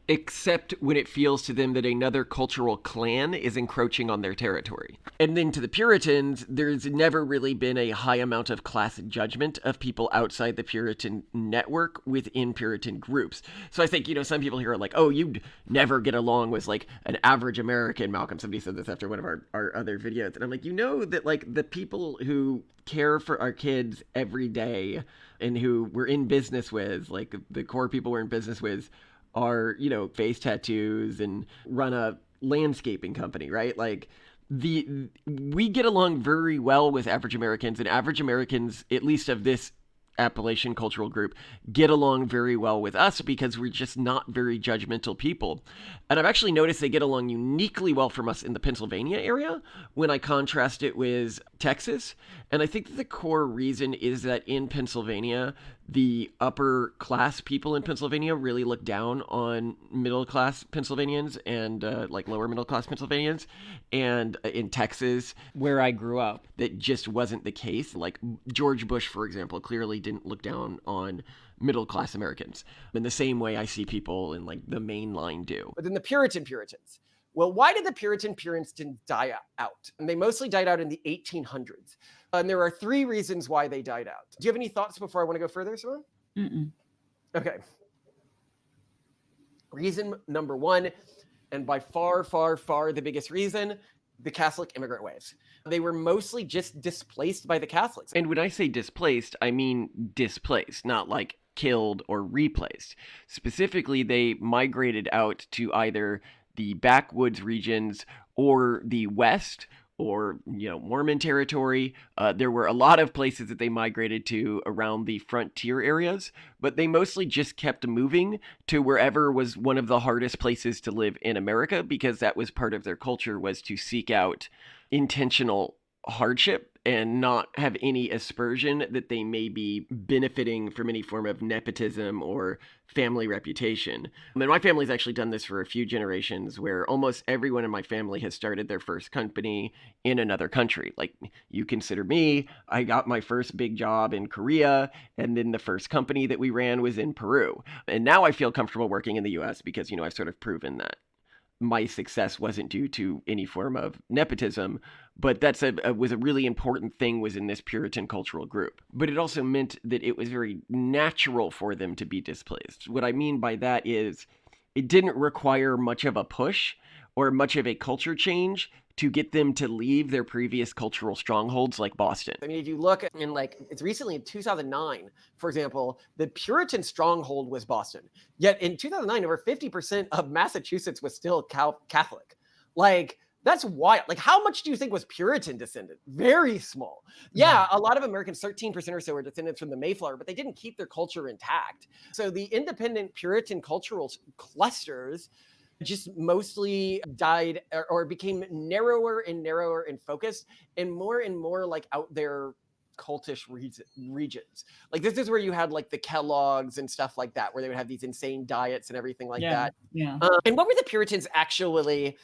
except when it feels to them that another cultural clan is encroaching on their territory. And then to the Puritans, there's never really been a high amount of class judgment of people outside the Puritan network within Puritan groups. So I think, some people here are like, oh, you'd never get along with like an average American. Malcolm, somebody said this after one of our other videos. And I'm like, that like the people who care for our kids every day and who we're in business with, like the core people we're in business with, are, face tattoos and run a landscaping company, right? Like we get along very well with average Americans, and average Americans, at least of this Appalachian cultural group get along very well with us because we're just not very judgmental people. And I've actually noticed they get along uniquely well from us in the Pennsylvania area when I contrast it with Texas. And I think that the core reason is that in Pennsylvania, the upper class people in Pennsylvania really look down on middle class Pennsylvanians and like lower middle class Pennsylvanians. And in Texas, where I grew up, that just wasn't the case. Like George Bush, for example, clearly didn't look down on middle class Americans in the same way I see people in like the main line do. But then the Puritans. Well, why did the Puritans die out? And they mostly died out in the 1800s. And there are 3 reasons why they died out. Do you have any thoughts before I want to go further, Simone? Mm-mm. Okay. Reason number 1, and by far, far, far the biggest reason, the Catholic immigrant waves. They were mostly just displaced by the Catholics. And when I say displaced, I mean displaced, not like killed or replaced. Specifically, they migrated out to either the backwoods regions or the West, or, you know, Mormon territory. There were a lot of places that they migrated to around the frontier areas, but they mostly just kept moving to wherever was one of the hardest places to live in America, because that was part of their culture, was to seek out intentional hardship and not have any aspersion that they may be benefiting from any form of nepotism or family reputation. And my family's actually done this for a few generations, where almost everyone in my family has started their first company in another country. Like, you consider me, I got my first big job in Korea, and then the first company that we ran was in Peru. And now I feel comfortable working in the US because, you know, I've sort of proven that my success wasn't due to any form of nepotism, but that's was a really important thing, was in this Puritan cultural group. But it also meant that it was very natural for them to be displaced. What I mean by that is it didn't require much of a push or much of a culture change to get them to leave their previous cultural strongholds like Boston. I mean, if you look in, like, it's recently in 2009, for example, the Puritan stronghold was Boston. Yet in 2009, over 50% of Massachusetts was still Catholic. Like, that's wild. Like, how much do you think was Puritan descendant? Very small. Yeah, a lot of Americans, 13% or so, are descendants from the Mayflower, but they didn't keep their culture intact. So the independent Puritan cultural clusters just mostly died or became narrower and narrower in focus, and more like out there cultish regions. Like, this is where you had like the Kellogg's and stuff like that, where they would have these insane diets and everything like that. Yeah. And what were the Puritans actually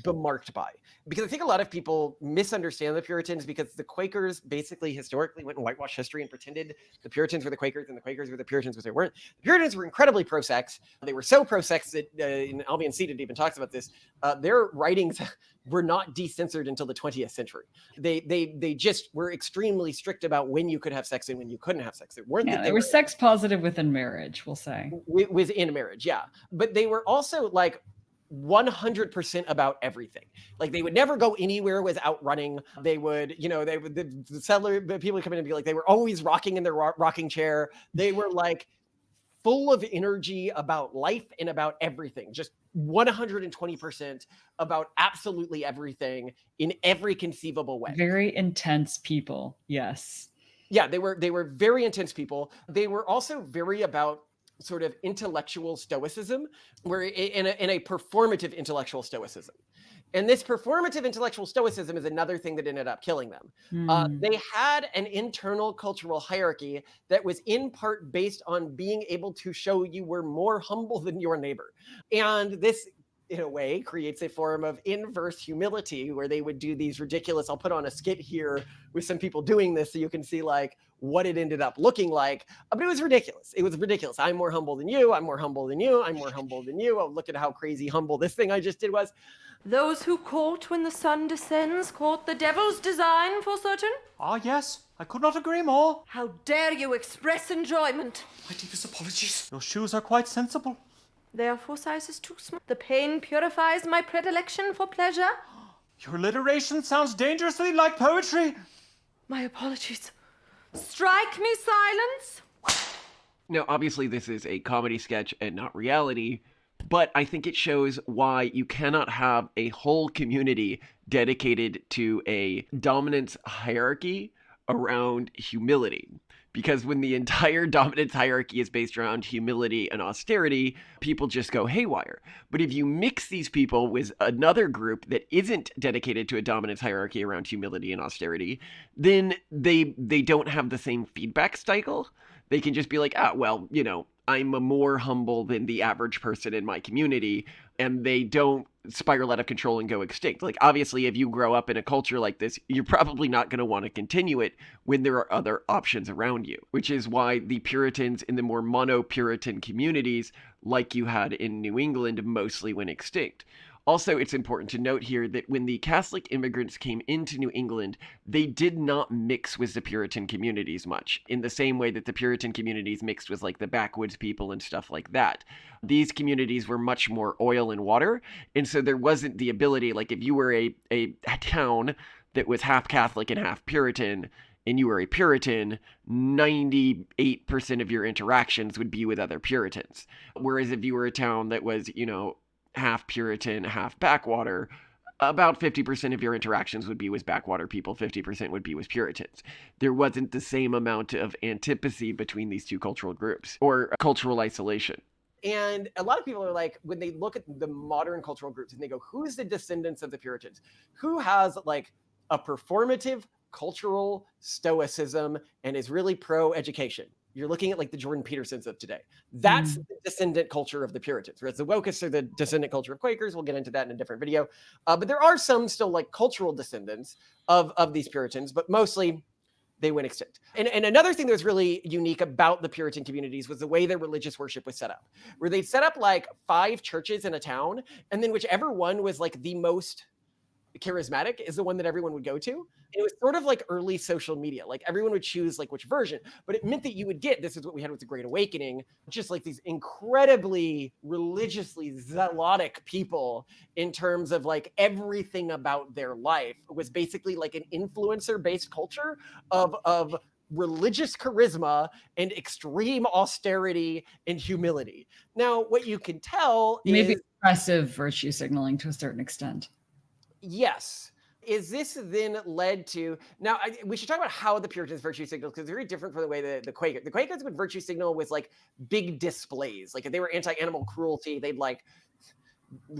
bemarked by? Because I think a lot of people misunderstand the Puritans, because the Quakers basically historically went and whitewashed history and pretended the Puritans were the Quakers and the Quakers were the Puritans, which they weren't. The Puritans were incredibly pro-sex. They were so pro-sex that and Albion Seated even talks about this. Their writings were not decensored until the 20th century. They just were extremely strict about when you could have sex and when you couldn't have sex. They weren't. Yeah, they were sex positive within marriage, we'll say. Within marriage, yeah. But they were also like 100% about everything. Like, they would never go anywhere without running. They would, you know, the people would come in and be like, they were always rocking in their rocking chair. They were like full of energy about life and about everything. Just 120% about absolutely everything in every conceivable way. Very intense people. Yes. Yeah, they were very intense people. They were also very about sort of intellectual stoicism, where in a performative intellectual stoicism. And this performative intellectual stoicism is another thing that ended up killing them. They had an internal cultural hierarchy that was in part based on being able to show you were more humble than your neighbor. And this, in a way, creates a form of inverse humility, where they would do these ridiculous, I'll put on a skit here with some people doing this so you can see like what it ended up looking like. But it was ridiculous. It was ridiculous. I'm more humble than you. I'm more humble than you. I'm more humble than you. Oh, look at how crazy humble this thing I just did was. Those who court when the sun descends court the devil's design, for certain. Ah, yes, I could not agree more. How dare you express enjoyment? My deepest apologies. Your shoes are quite sensible. They are 4 sizes too small. The pain purifies my predilection for pleasure. Your alliteration sounds dangerously like poetry. My apologies. Strike me silence. Now, obviously, this is a comedy sketch and not reality, but I think it shows why you cannot have a whole community dedicated to a dominance hierarchy around humility. because when the entire dominance hierarchy is based around humility and austerity, people just go haywire. But if you mix these people with another group that isn't dedicated to a dominance hierarchy around humility and austerity, then they don't have the same feedback cycle. They can just be like, well, I'm more humble than the average person in my community, and they don't spiral out of control and go extinct. Like, obviously, if you grow up in a culture like this, you're probably not going to want to continue it when there are other options around you, which is why the Puritans in the more mono-Puritan communities, like you had in New England, mostly went extinct. Also, it's important to note here that when the Catholic immigrants came into New England, they did not mix with the Puritan communities much, in the same way that the Puritan communities mixed with like the Backwoods people and stuff like that. These communities were much more oil and water, and so there wasn't the ability, like if you were a town that was half Catholic and half Puritan, and you were a Puritan, 98% of your interactions would be with other Puritans. Whereas if you were a town that was, half Puritan, half backwater, about 50% of your interactions would be with backwater people, 50% would be with Puritans. There wasn't the same amount of antipathy between these two cultural groups, or cultural isolation. And a lot of people are like, when they look at the modern cultural groups and they go, who's the descendants of the Puritans? Who has like a performative cultural stoicism and is really pro-education? You're looking at like the Jordan Petersons of today. That's the descendant culture of the Puritans, whereas the Wokists are the descendant culture of Quakers. We'll get into that in a different video. But there are some still like cultural descendants of these Puritans, but mostly they went extinct. And another thing that was really unique about the Puritan communities was the way their religious worship was set up, where they'd set up like 5 churches in a town, and then whichever one was like the most charismatic is the one that everyone would go to. And it was sort of like early social media. Like everyone would choose like which version, but it meant that you would get, this is what we had with the Great Awakening, just like these incredibly religiously zealotic people in terms of like everything about their life was basically like an influencer based culture of religious charisma and extreme austerity and humility. Now, what you can tell maybe is oppressive virtue signaling to a certain extent. Yes. Is this then led to, now we should talk about how the Puritans virtue signaled, because it's very different from the way the Quakers would virtue signal with like big displays. Like if they were anti-animal cruelty, they'd like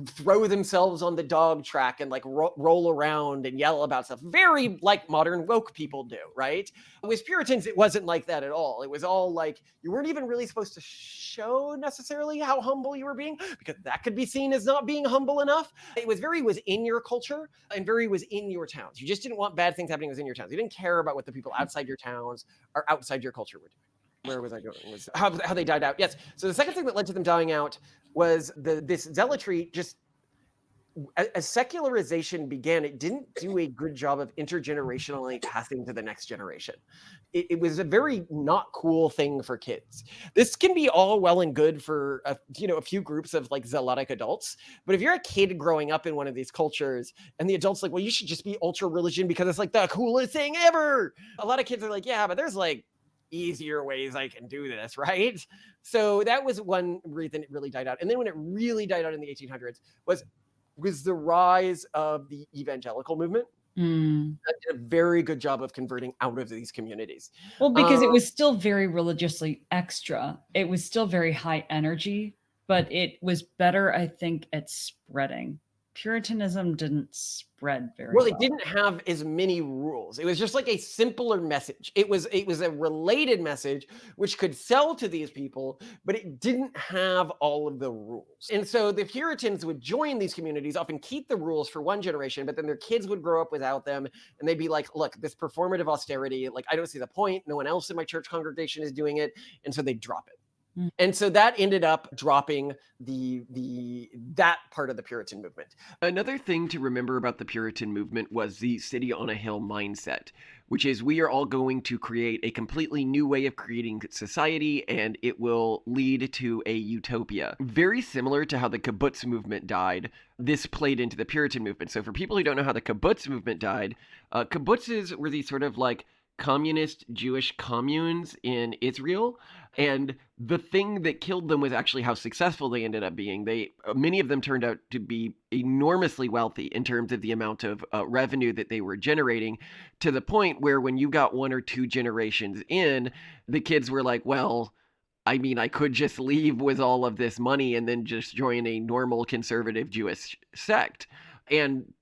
throw themselves on the dog track and like roll around and yell about stuff, very like modern woke people do, right? With Puritans, it wasn't like that at all. It was all like, you weren't even really supposed to show necessarily how humble you were being, because that could be seen as not being humble enough. It was very within your culture and very within your towns. You just didn't want bad things happening within your towns. You didn't care about what the people outside your towns or outside your culture were doing. Where was I going? Was how they died out. Yes. So the second thing that led to them dying out was this zealotry. Just as secularization began, it didn't do a good job of intergenerationally passing to the next generation. It was a very not cool thing for kids. This can be all well and good for a few groups of like zealotic adults, but if you're a kid growing up in one of these cultures and the adults like, well, you should just be ultra religion because it's like the coolest thing ever. A lot of kids are like, yeah, but there's like easier ways I can do this, right? So that was one reason it really died out. And then when it really died out in the 1800s was the rise of the evangelical movement. That did a very good job of converting out of these communities. Well, because it was still very religiously extra. It was still very high energy, but it was better, I think, at spreading. Puritanism didn't spread very well. It didn't have as many rules. It was just like a simpler message. It was a related message which could sell to these people, but it didn't have all of the rules. And so the Puritans would join these communities, often keep the rules for one generation, but then their kids would grow up without them, and they'd be like, look, this performative austerity, like I don't see the point. No one else in my church congregation is doing it. And so they'd drop it. And so that ended up dropping that part of the Puritan movement. Another thing to remember about the Puritan movement was the city on a hill mindset, which is we are all going to create a completely new way of creating society, and it will lead to a utopia. Very similar to how the kibbutz movement died, this played into the Puritan movement. So for people who don't know how the kibbutz movement died, kibbutzes were these sort of like communist Jewish communes in Israel. And the thing that killed them was actually how successful they ended up being. Many of them turned out to be enormously wealthy in terms of the amount of revenue that they were generating, to the point where when you got 1 or 2 generations in, the kids were like, well, I mean, I could just leave with all of this money and then just join a normal conservative Jewish sect. And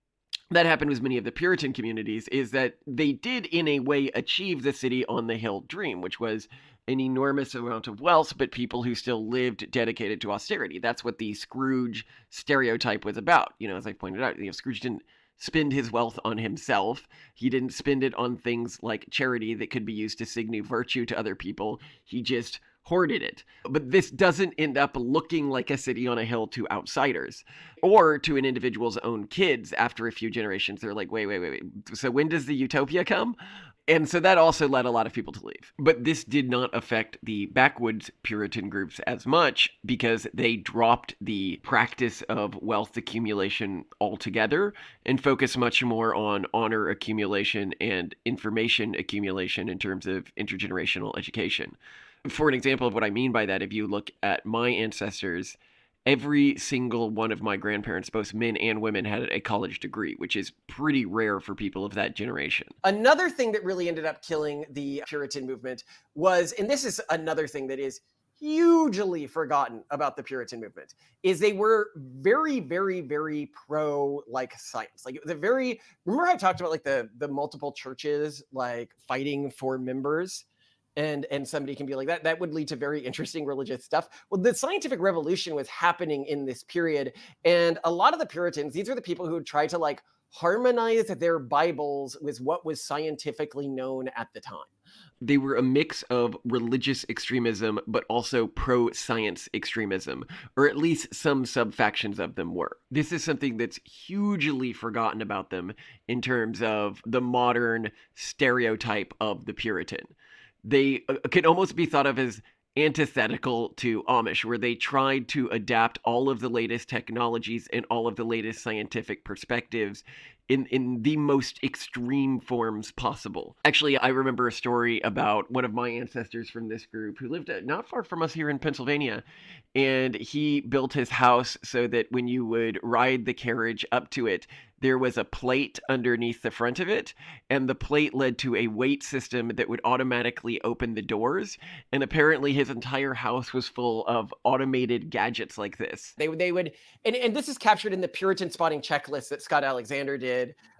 that happened with many of the Puritan communities, is that they did in a way achieve the city on the hill dream, which was an enormous amount of wealth, but people who still lived dedicated to austerity. That's what the Scrooge stereotype was about. As I pointed out, Scrooge didn't spend his wealth on himself. He didn't spend it on things like charity that could be used to signify virtue to other people. He just hoarded it. But this doesn't end up looking like a city on a hill to outsiders or to an individual's own kids. After a few generations, they're like, wait. So when does the utopia come? And so that also led a lot of people to leave. But this did not affect the Backwoods Puritan groups as much, because they dropped the practice of wealth accumulation altogether and focused much more on honor accumulation and information accumulation in terms of intergenerational education. For an example of what I mean by that, if you look at my ancestors, every single one of my grandparents, both men and women, had a college degree, which is pretty rare for people of that generation. Another thing that really ended up killing the Puritan movement was, and this is another thing that is hugely forgotten about the Puritan movement, is they were very, very, very pro science. Like, it was remember I talked about the multiple churches fighting for members? And somebody can be like, that would lead to very interesting religious stuff. Well, the scientific revolution was happening in this period. And a lot of the Puritans, these are the people who would try to harmonize their Bibles with what was scientifically known at the time. They were a mix of religious extremism, but also pro-science extremism, or at least some sub-factions of them were. This is something that's hugely forgotten about them in terms of the modern stereotype of the Puritan. They could almost be thought of as antithetical to Amish, where they tried to adapt all of the latest technologies and all of the latest scientific perspectives in the most extreme forms possible. Actually, I remember a story about one of my ancestors from this group who lived not far from us here in Pennsylvania, and he built his house so that when you would ride the carriage up to it, there was a plate underneath the front of it, and the plate led to a weight system that would automatically open the doors. And apparently his entire house was full of automated gadgets like this. They would, and this is captured in the Puritan spotting checklist that Scott Alexander did.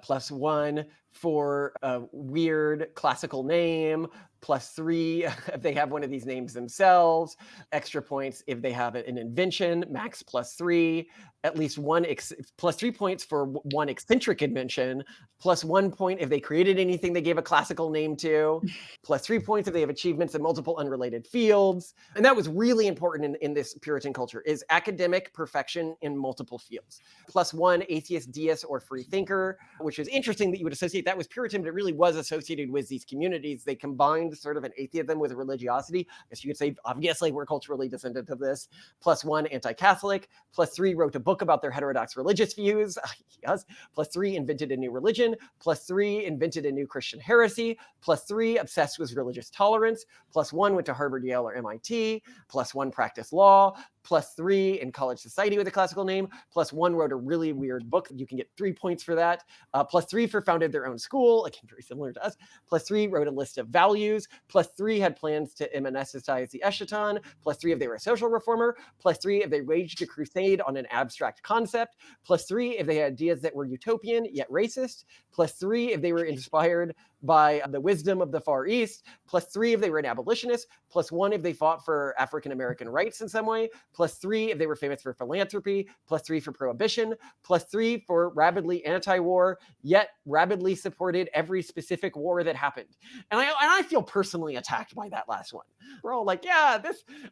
+1 for a weird classical name, +3 if they have one of these names themselves, extra points if they have an invention, max +3, at least +3 points for one eccentric invention, +1 point if they created anything they gave a classical name to, +3 points if they have achievements in multiple unrelated fields. And that was really important in this Puritan culture, is academic perfection in multiple fields. +1 atheist, deist, or free thinker, which is interesting that you would associate that with Puritan, but it really was associated with these communities. They combined sort of an atheism with religiosity. I guess you could say, obviously, we're culturally descendant of this. +1 anti-Catholic, +3 wrote a book about their heterodox religious views. Yes. +3 invented a new religion, +3 invented a new Christian heresy, +3 obsessed with religious tolerance, +1 went to Harvard, Yale, or MIT, +1 practiced law, +3 in college society with a classical name, +1 wrote a really weird book. You can get 3 points for that. +3 for founded their own school, again, very similar to us. +3 wrote a list of values. +3 had plans to monasticize the Eschaton. +3 if they were a social reformer. +3 if they waged a crusade on an abstract concept. +3 if they had ideas that were utopian yet racist. +3 if they were inspired by the wisdom of the Far East. +3 if they were an abolitionist. +1 if they fought for African American rights in some way. +3 if they were famous for philanthropy. +3 for prohibition. +3 for rabidly anti-war, yet rabidly supported every specific war that happened. And I feel personally attacked by that last one. We're all like, yeah,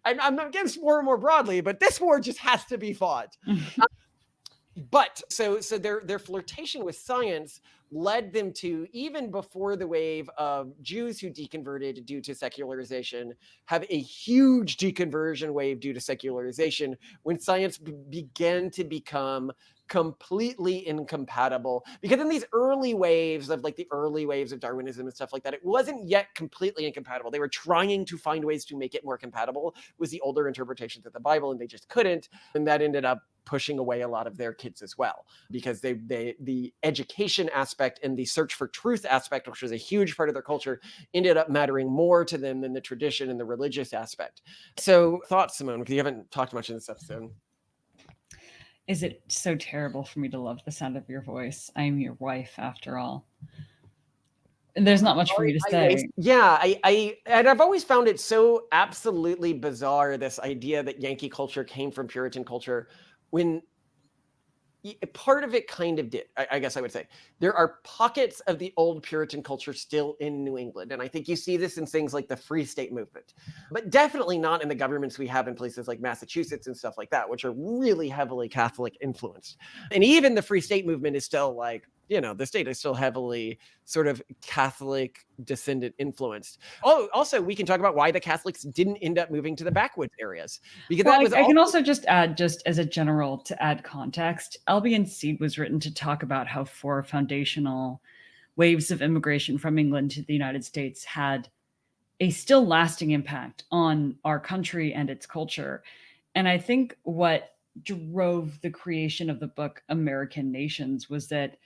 I'm against war more broadly, but this war just has to be fought. But so their flirtation with science led them to, even before the wave of Jews who deconverted due to secularization, have a huge deconversion wave due to secularization when science began to become completely incompatible, because in these early waves of like the early waves of Darwinism and stuff like that, it wasn't yet completely incompatible. They were trying to find ways to make it more compatible with the older interpretations of the Bible, and they just couldn't. And that ended up pushing away a lot of their kids as well, because the education aspect and the search for truth aspect, which was a huge part of their culture, ended up mattering more to them than the tradition and the religious aspect. So thoughts, Simone, because you haven't talked much in this episode. Is it so terrible for me to love the sound of your voice? I am your wife, after all. And there's not much for you to say. And I've always found it so absolutely bizarre, this idea that Yankee culture came from Puritan culture, when part of it kind of did. I guess I would say there are pockets of the old Puritan culture still in New England. And I think you see this in things like the Free State movement, but definitely not in the governments we have in places like Massachusetts and stuff like that, which are really heavily Catholic influenced. And even the Free State movement is still like, you know, the state is still heavily sort of Catholic descendant influenced. Oh, also, we can talk about why the Catholics didn't end up moving to the backwoods areas. Because well, I can also just add, just as a general, to add context, Albion Seed was written to talk about how 4 foundational waves of immigration from England to the United States had a still lasting impact on our country and its culture. And I think what drove the creation of the book American Nations was that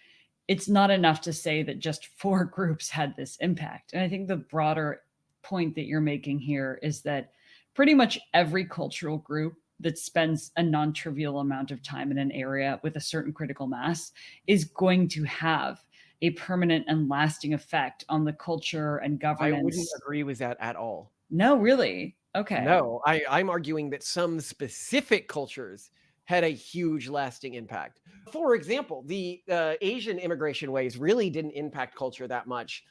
it's not enough to say that just 4 groups had this impact. And I think the broader point that you're making here is that pretty much every cultural group that spends a non-trivial amount of time in an area with a certain critical mass is going to have a permanent and lasting effect on the culture and governance. I wouldn't agree with that at all. No, really? Okay. No, I'm arguing that some specific cultures had a huge lasting impact. For example, the Asian immigration waves really didn't impact culture that much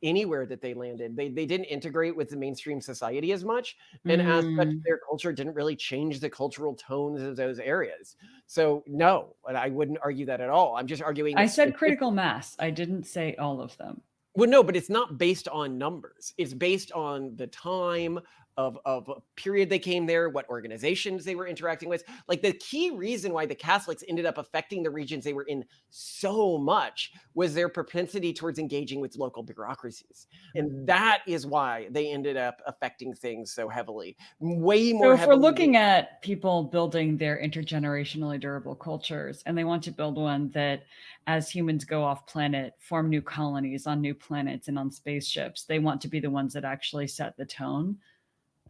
anywhere that they landed. They didn't integrate with the mainstream society as much. And as such, their culture didn't really change the cultural tones of those areas. So no, I wouldn't argue that at all. I'm just arguing. I said critical mass. I didn't say all of them. Well, no, but it's not based on numbers. It's based on the time of a period they came there, what organizations they were interacting with. Like, the key reason why the Catholics ended up affecting the regions they were in so much was their propensity towards engaging with local bureaucracies. And that is why they ended up affecting things so heavily, way more. So if we're looking at people building their intergenerationally durable cultures, and they want to build one that, as humans go off planet, form new colonies on new planets and on spaceships, they want to be the ones that actually set the tone.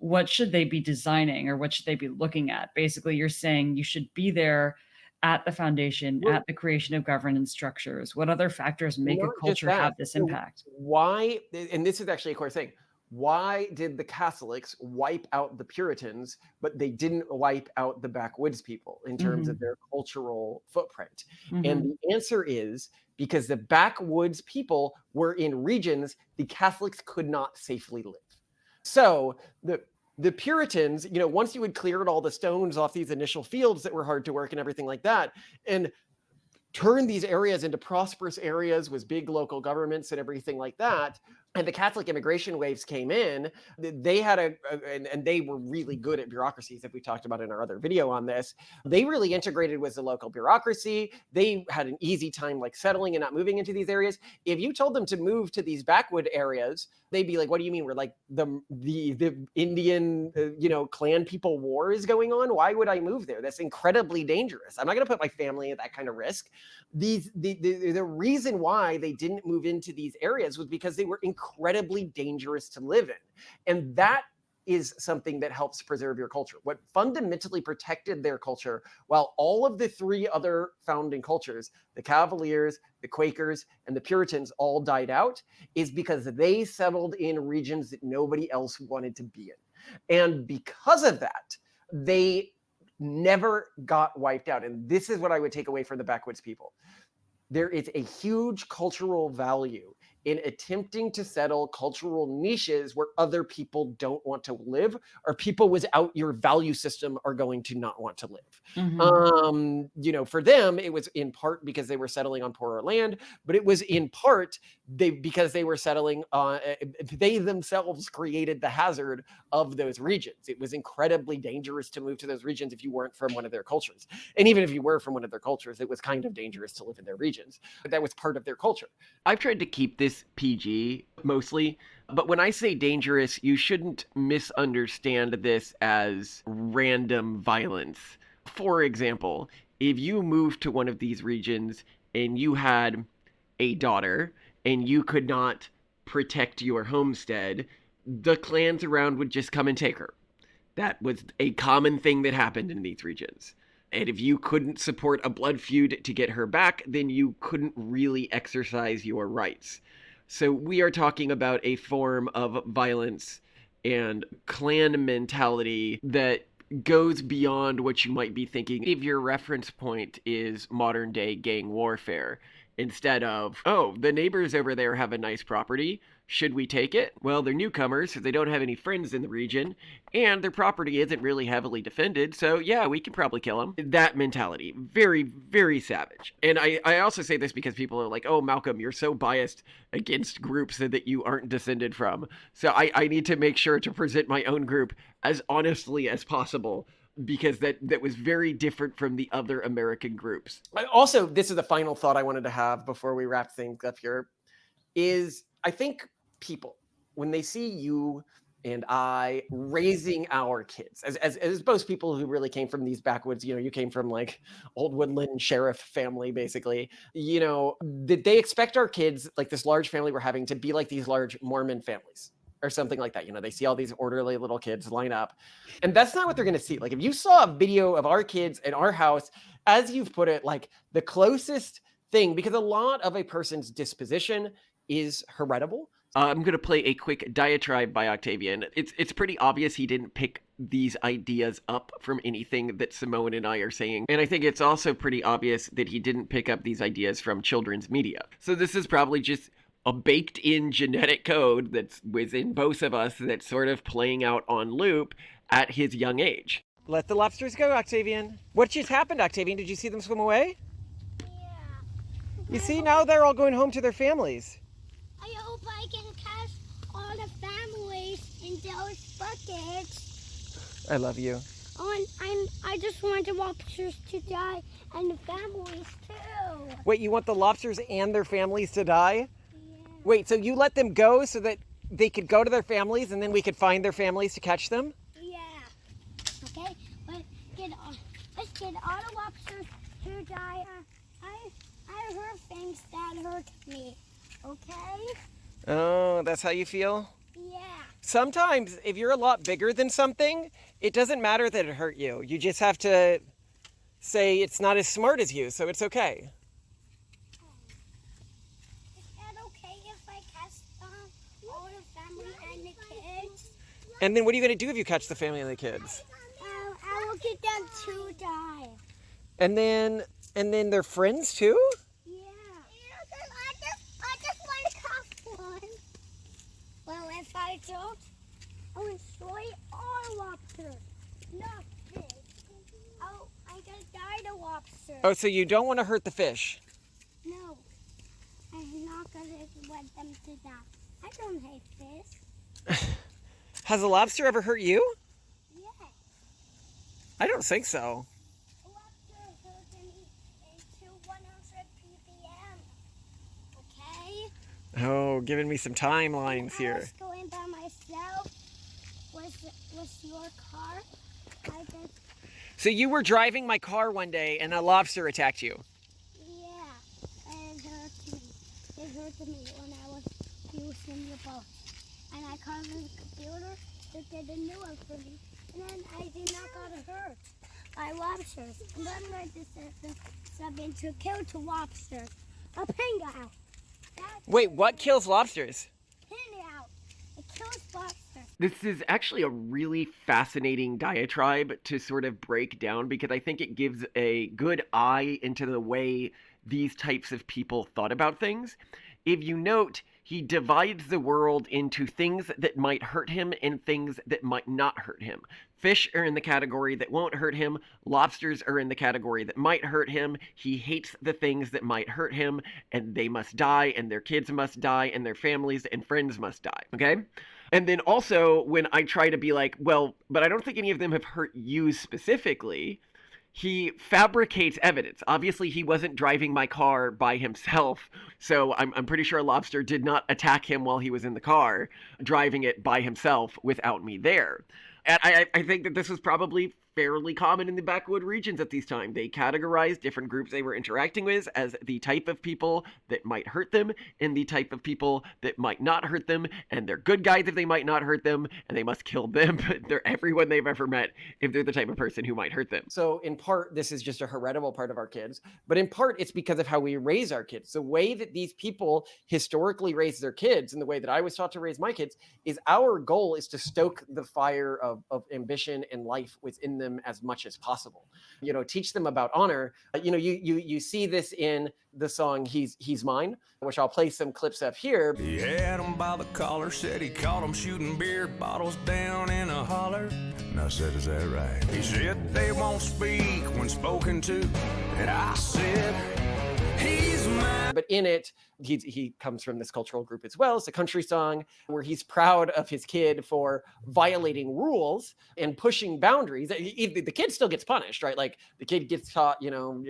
What should they be designing, or what should they be looking at? Basically, you're saying you should be there at the foundation, at the creation of governance structures. What other factors make a culture have this impact? Why, and this is actually a core thing, why did the Catholics wipe out the Puritans, but they didn't wipe out the backwoods people in terms of their cultural footprint? And the answer is because the backwoods people were in regions the Catholics could not safely live. So the Puritans, you know, once you had cleared all the stones off these initial fields that were hard to work and everything like that, and turned these areas into prosperous areas with big local governments and everything like that, and the Catholic immigration waves came in, they had and they were really good at bureaucracies, as we talked about in our other video on this. They really integrated with the local bureaucracy. They had an easy time like settling and not moving into these areas. If you told them to move to these backwood areas, they'd be like, what do you mean? We're like the Indian, clan people war is going on. Why would I move there? That's incredibly dangerous. I'm not going to put my family at that kind of risk. The reason why they didn't move into these areas was because they were incredibly dangerous to live in. And that is something that helps preserve your culture. What fundamentally protected their culture, while all of the 3 other founding cultures, the Cavaliers, the Quakers, and the Puritans all died out, is because they settled in regions that nobody else wanted to be in. And because of that, they never got wiped out. And this is what I would take away from the backwoods people. There is a huge cultural value in attempting to settle cultural niches where other people don't want to live, or people without your value system are going to not want to live. For them, it was in part because they were settling on poorer land, but it was in part because they were settling they themselves created the hazard of those regions. It was incredibly dangerous to move to those regions if you weren't from one of their cultures. And even if you were from one of their cultures, it was kind of dangerous to live in their regions. But that was part of their culture. I've tried to keep this PG mostly, but when I say dangerous, you shouldn't misunderstand this as random violence. For example, if you moved to one of these regions and you had a daughter and you could not protect your homestead, the clans around would just come and take her. That was a common thing that happened in these regions. And if you couldn't support a blood feud to get her back, then you couldn't really exercise your rights. So we are talking about a form of violence and clan mentality that goes beyond what you might be thinking if your reference point is modern day gang warfare. Instead of, oh, the neighbors over there have a nice property. Should we take it? Well, they're newcomers, so they don't have any friends in the region, and their property isn't really heavily defended, so yeah, we can probably kill them. That mentality. Very, very savage. And I also say this because people are like, oh, Malcolm, you're so biased against groups that you aren't descended from. So I need to make sure to present my own group as honestly as possible, because that was very different from the other American groups. Also, this is the final thought I wanted to have before we wrap things up here, is I think people, when they see you and I raising our kids, as both people who really came from these backwoods, you came from like old woodland sheriff family, basically, that they expect our kids, like this large family we're having, to be like these large Mormon families or something like that. They see all these orderly little kids line up, and that's not what they're going to see. Like if you saw a video of our kids in our house, as you've put it, like the closest thing, because a lot of a person's disposition is heritable. I'm going to play a quick diatribe by Octavian. It's pretty obvious he didn't pick these ideas up from anything that Simone and I are saying. And I think it's also pretty obvious that he didn't pick up these ideas from children's media. So this is probably just a baked-in genetic code that's within both of us that's sort of playing out on loop at his young age. Let the lobsters go, Octavian. What just happened, Octavian? Did you see them swim away? Yeah. You see, now they're all going home to their families. I hope I can catch all the families in those buckets. I love you. I just want the lobsters to die and the families too. Wait, you want the lobsters and their families to die? Yeah. Wait, so you let them go so that they could go to their families and then we could find their families to catch them? Yeah. Okay, let's get all the lobsters to die. I heard things that hurt me. Okay? Oh, that's how you feel? Yeah. Sometimes, if you're a lot bigger than something, it doesn't matter that it hurt you. You just have to say it's not as smart as you, so it's okay. Is that okay if I catch all the family and the kids? And then what are you going to do if you catch the family and the kids? I will get them to die. And then their friends too? Yeah. I just want to catch one. Well, if I don't, I will destroy all lobsters. Nothing. Oh, I'm going to die the lobster. Oh, so you don't want to hurt the fish? No. I'm not going to let them to die. I don't hate fish. Has a lobster ever hurt you? Yeah. I don't think so. A lobster hurt me into 100 ppm. Okay? Oh, giving me some timelines I here. was going by myself with your car. I just, So you were driving my car one day and a lobster attacked you. yeah, and it hurt me. It hurt me when I was using your boat. And I called the computer to get a new one for me. And then I did not got hurt by lobsters. And then I decided something to kill the lobsters. A penguin. Wait, what kills lobsters? Penguin. It kills lobsters. This is actually a really fascinating diatribe to sort of break down, because I think it gives a good eye into the way these types of people thought about things. If you note, he divides the world into things that might hurt him and things that might not hurt him. Fish are in the category that won't hurt him. Lobsters are in the category that might hurt him. He hates the things that might hurt him, and they must die, and their kids must die, and their families and friends must die, okay? And then also, when I try to be like, well, but I don't think any of them have hurt you specifically, he fabricates evidence. Obviously, he wasn't driving my car by himself, so I'm pretty sure a lobster did not attack him while he was in the car, driving it by himself without me there. And I think that this was probably fairly common in the backwood regions at this time. They categorized different groups they were interacting with as the type of people that might hurt them and the type of people that might not hurt them, and they're good guys if they might not hurt them, and they must kill them, but they're everyone they've ever met if they're the type of person who might hurt them. So in part, this is just a heritable part of our kids, but in part, it's because of how we raise our kids. The way that these people historically raise their kids and the way that I was taught to raise my kids is our goal is to stoke the fire of ambition and life within them as much as possible. Teach them about honor. You see this in the song He's Mine, which I'll play some clips of here. He had him by the collar, said he caught him shooting beer bottles down in a holler. And I said, is that right? He said, they won't speak when spoken to. And I said, he's mine. But in it, he comes from this cultural group as well. It's a country song where he's proud of his kid for violating rules and pushing boundaries. The kid still gets punished, right? Like the kid gets caught,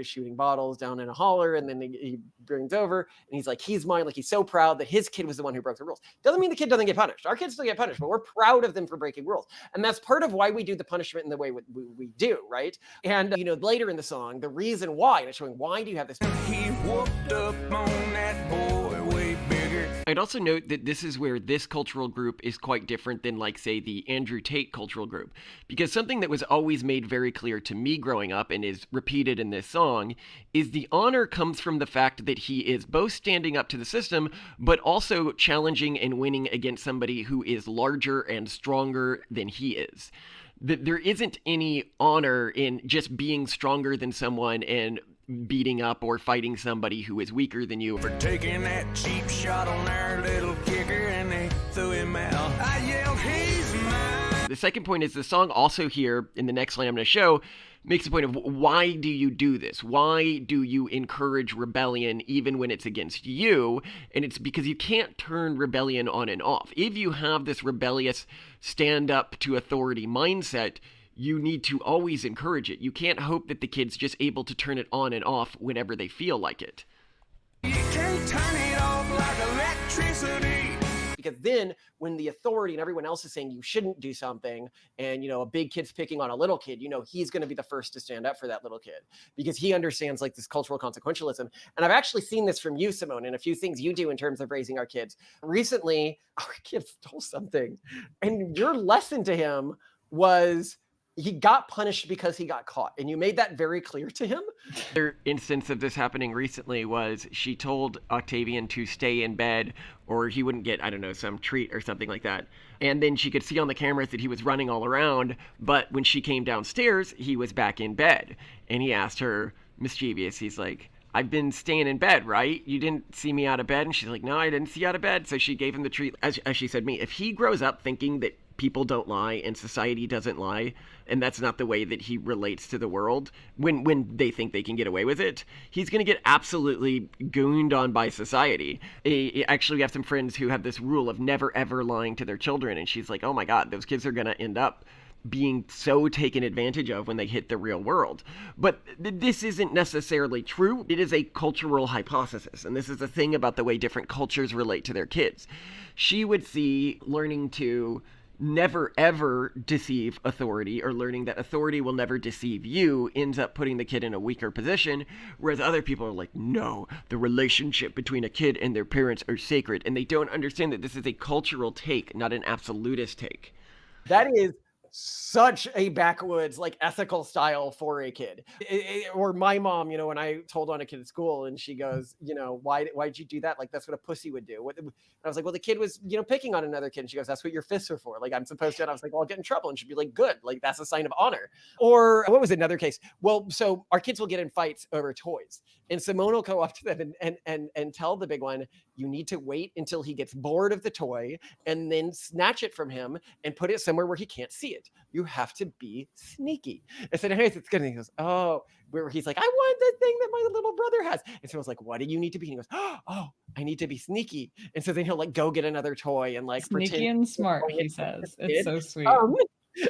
shooting bottles down in a holler, and then he brings over and he's like, he's mine. Like he's so proud that his kid was the one who broke the rules. Doesn't mean the kid doesn't get punished. Our kids still get punished, but we're proud of them for breaking rules. And that's part of why we do the punishment in the way we do, right? And, later in the song, the reason why, and it's showing why do you have this? He whooped up on that boy way bigger. I'd also note that this is where this cultural group is quite different than, like, say, the Andrew Tate cultural group. Because something that was always made very clear to me growing up and is repeated in this song is the honor comes from the fact that he is both standing up to the system, but also challenging and winning against somebody who is larger and stronger than he is. There isn't any honor in just being stronger than someone and beating up or fighting somebody who is weaker than you. For taking that cheap shot on our little kicker, and they threw him out. I yelled, he's mine. The second point is the song also here in the next line I'm going to show makes the point of why do you do this? Why do you encourage rebellion even when it's against you? And it's because you can't turn rebellion on and off. If you have this rebellious stand up to authority mindset, you need to always encourage it. You can't hope that the kid's just able to turn it on and off whenever they feel like it. You can't turn it off like electricity. Because then when the authority and everyone else is saying you shouldn't do something, and a big kid's picking on a little kid, he's going to be the first to stand up for that little kid because he understands like this cultural consequentialism. And I've actually seen this from you, Simone, and a few things you do in terms of raising our kids. Recently, our kid stole something, and your lesson to him was he got punished because he got caught. And you made that very clear to him. Another instance of this happening recently was she told Octavian to stay in bed or he wouldn't get, some treat or something like that. And then she could see on the cameras that he was running all around. But when she came downstairs, he was back in bed. And he asked her, mischievous, he's like, I've been staying in bed, right? You didn't see me out of bed? And she's like, no, I didn't see you out of bed. So she gave him the treat. As she said me, if he grows up thinking that people don't lie and society doesn't lie, and that's not the way that he relates to the world, when they think they can get away with it, he's going to get absolutely gooned on by society. Actually, we have some friends who have this rule of never ever lying to their children, and she's like, oh my God, those kids are going to end up being so taken advantage of when they hit the real world. But this isn't necessarily true. It is a cultural hypothesis, and this is the thing about the way different cultures relate to their kids. She would see learning to never ever deceive authority, or learning that authority will never deceive you, ends up putting the kid in a weaker position, whereas other people are like, no, the relationship between a kid and their parents are sacred, and they don't understand that this is a cultural take, not an absolutist take. That is such a backwoods, like ethical style for a kid. Or my mom, you know, when I told on a kid at school and she goes, you know, why'd you do that? Like, that's what a pussy would do. And I was like, well, the kid was, you know, picking on another kid. And she goes, that's what your fists are for. Like, I'm supposed to. And I was like, well, I'll get in trouble. And she'd be like, good. Like, that's a sign of honor. Or what was another case? Well, so our kids will get in fights over toys. And Simone will go up to them and tell the big one, you need to wait until he gets bored of the toy and then snatch it from him and put it somewhere where he can't see it. You have to be sneaky. I said, hey, it's good. And he goes, oh, where he's like, I want the thing that my little brother has. And so I was like, what do you need to be? And he goes, oh, I need to be sneaky. And so then he'll like go get another toy and like Sneaky pretend and smart, he says. It's so sweet.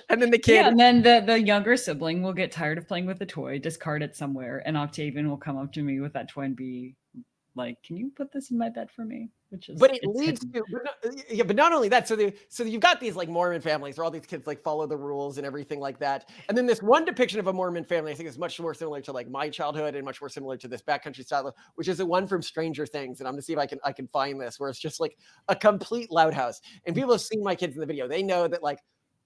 And then the kid, yeah, and then the younger sibling will get tired of playing with the toy, discard it somewhere, and Octavian will come up to me with that toy and be like, "Can you put this in my bed for me?" Which is, but it leads to, but not only that. So you've got these like Mormon families where all these kids like follow the rules and everything like that. And then this one depiction of a Mormon family, I think, is much more similar to like my childhood and much more similar to this backcountry style, which is the one from Stranger Things. And I'm gonna see if I can find this, where it's just like a complete loud house. And people have seen my kids in the video. They know that like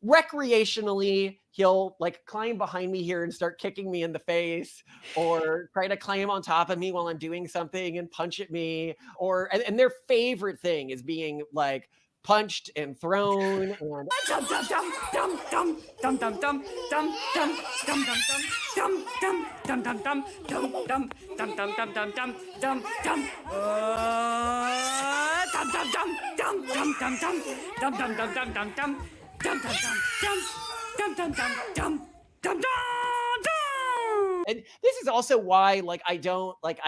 recreationally he'll like climb behind me here and start kicking me in the face, or try to climb on top of me while I'm doing something and punch at me, or and their favorite thing is being like punched and thrown and and this is also why like I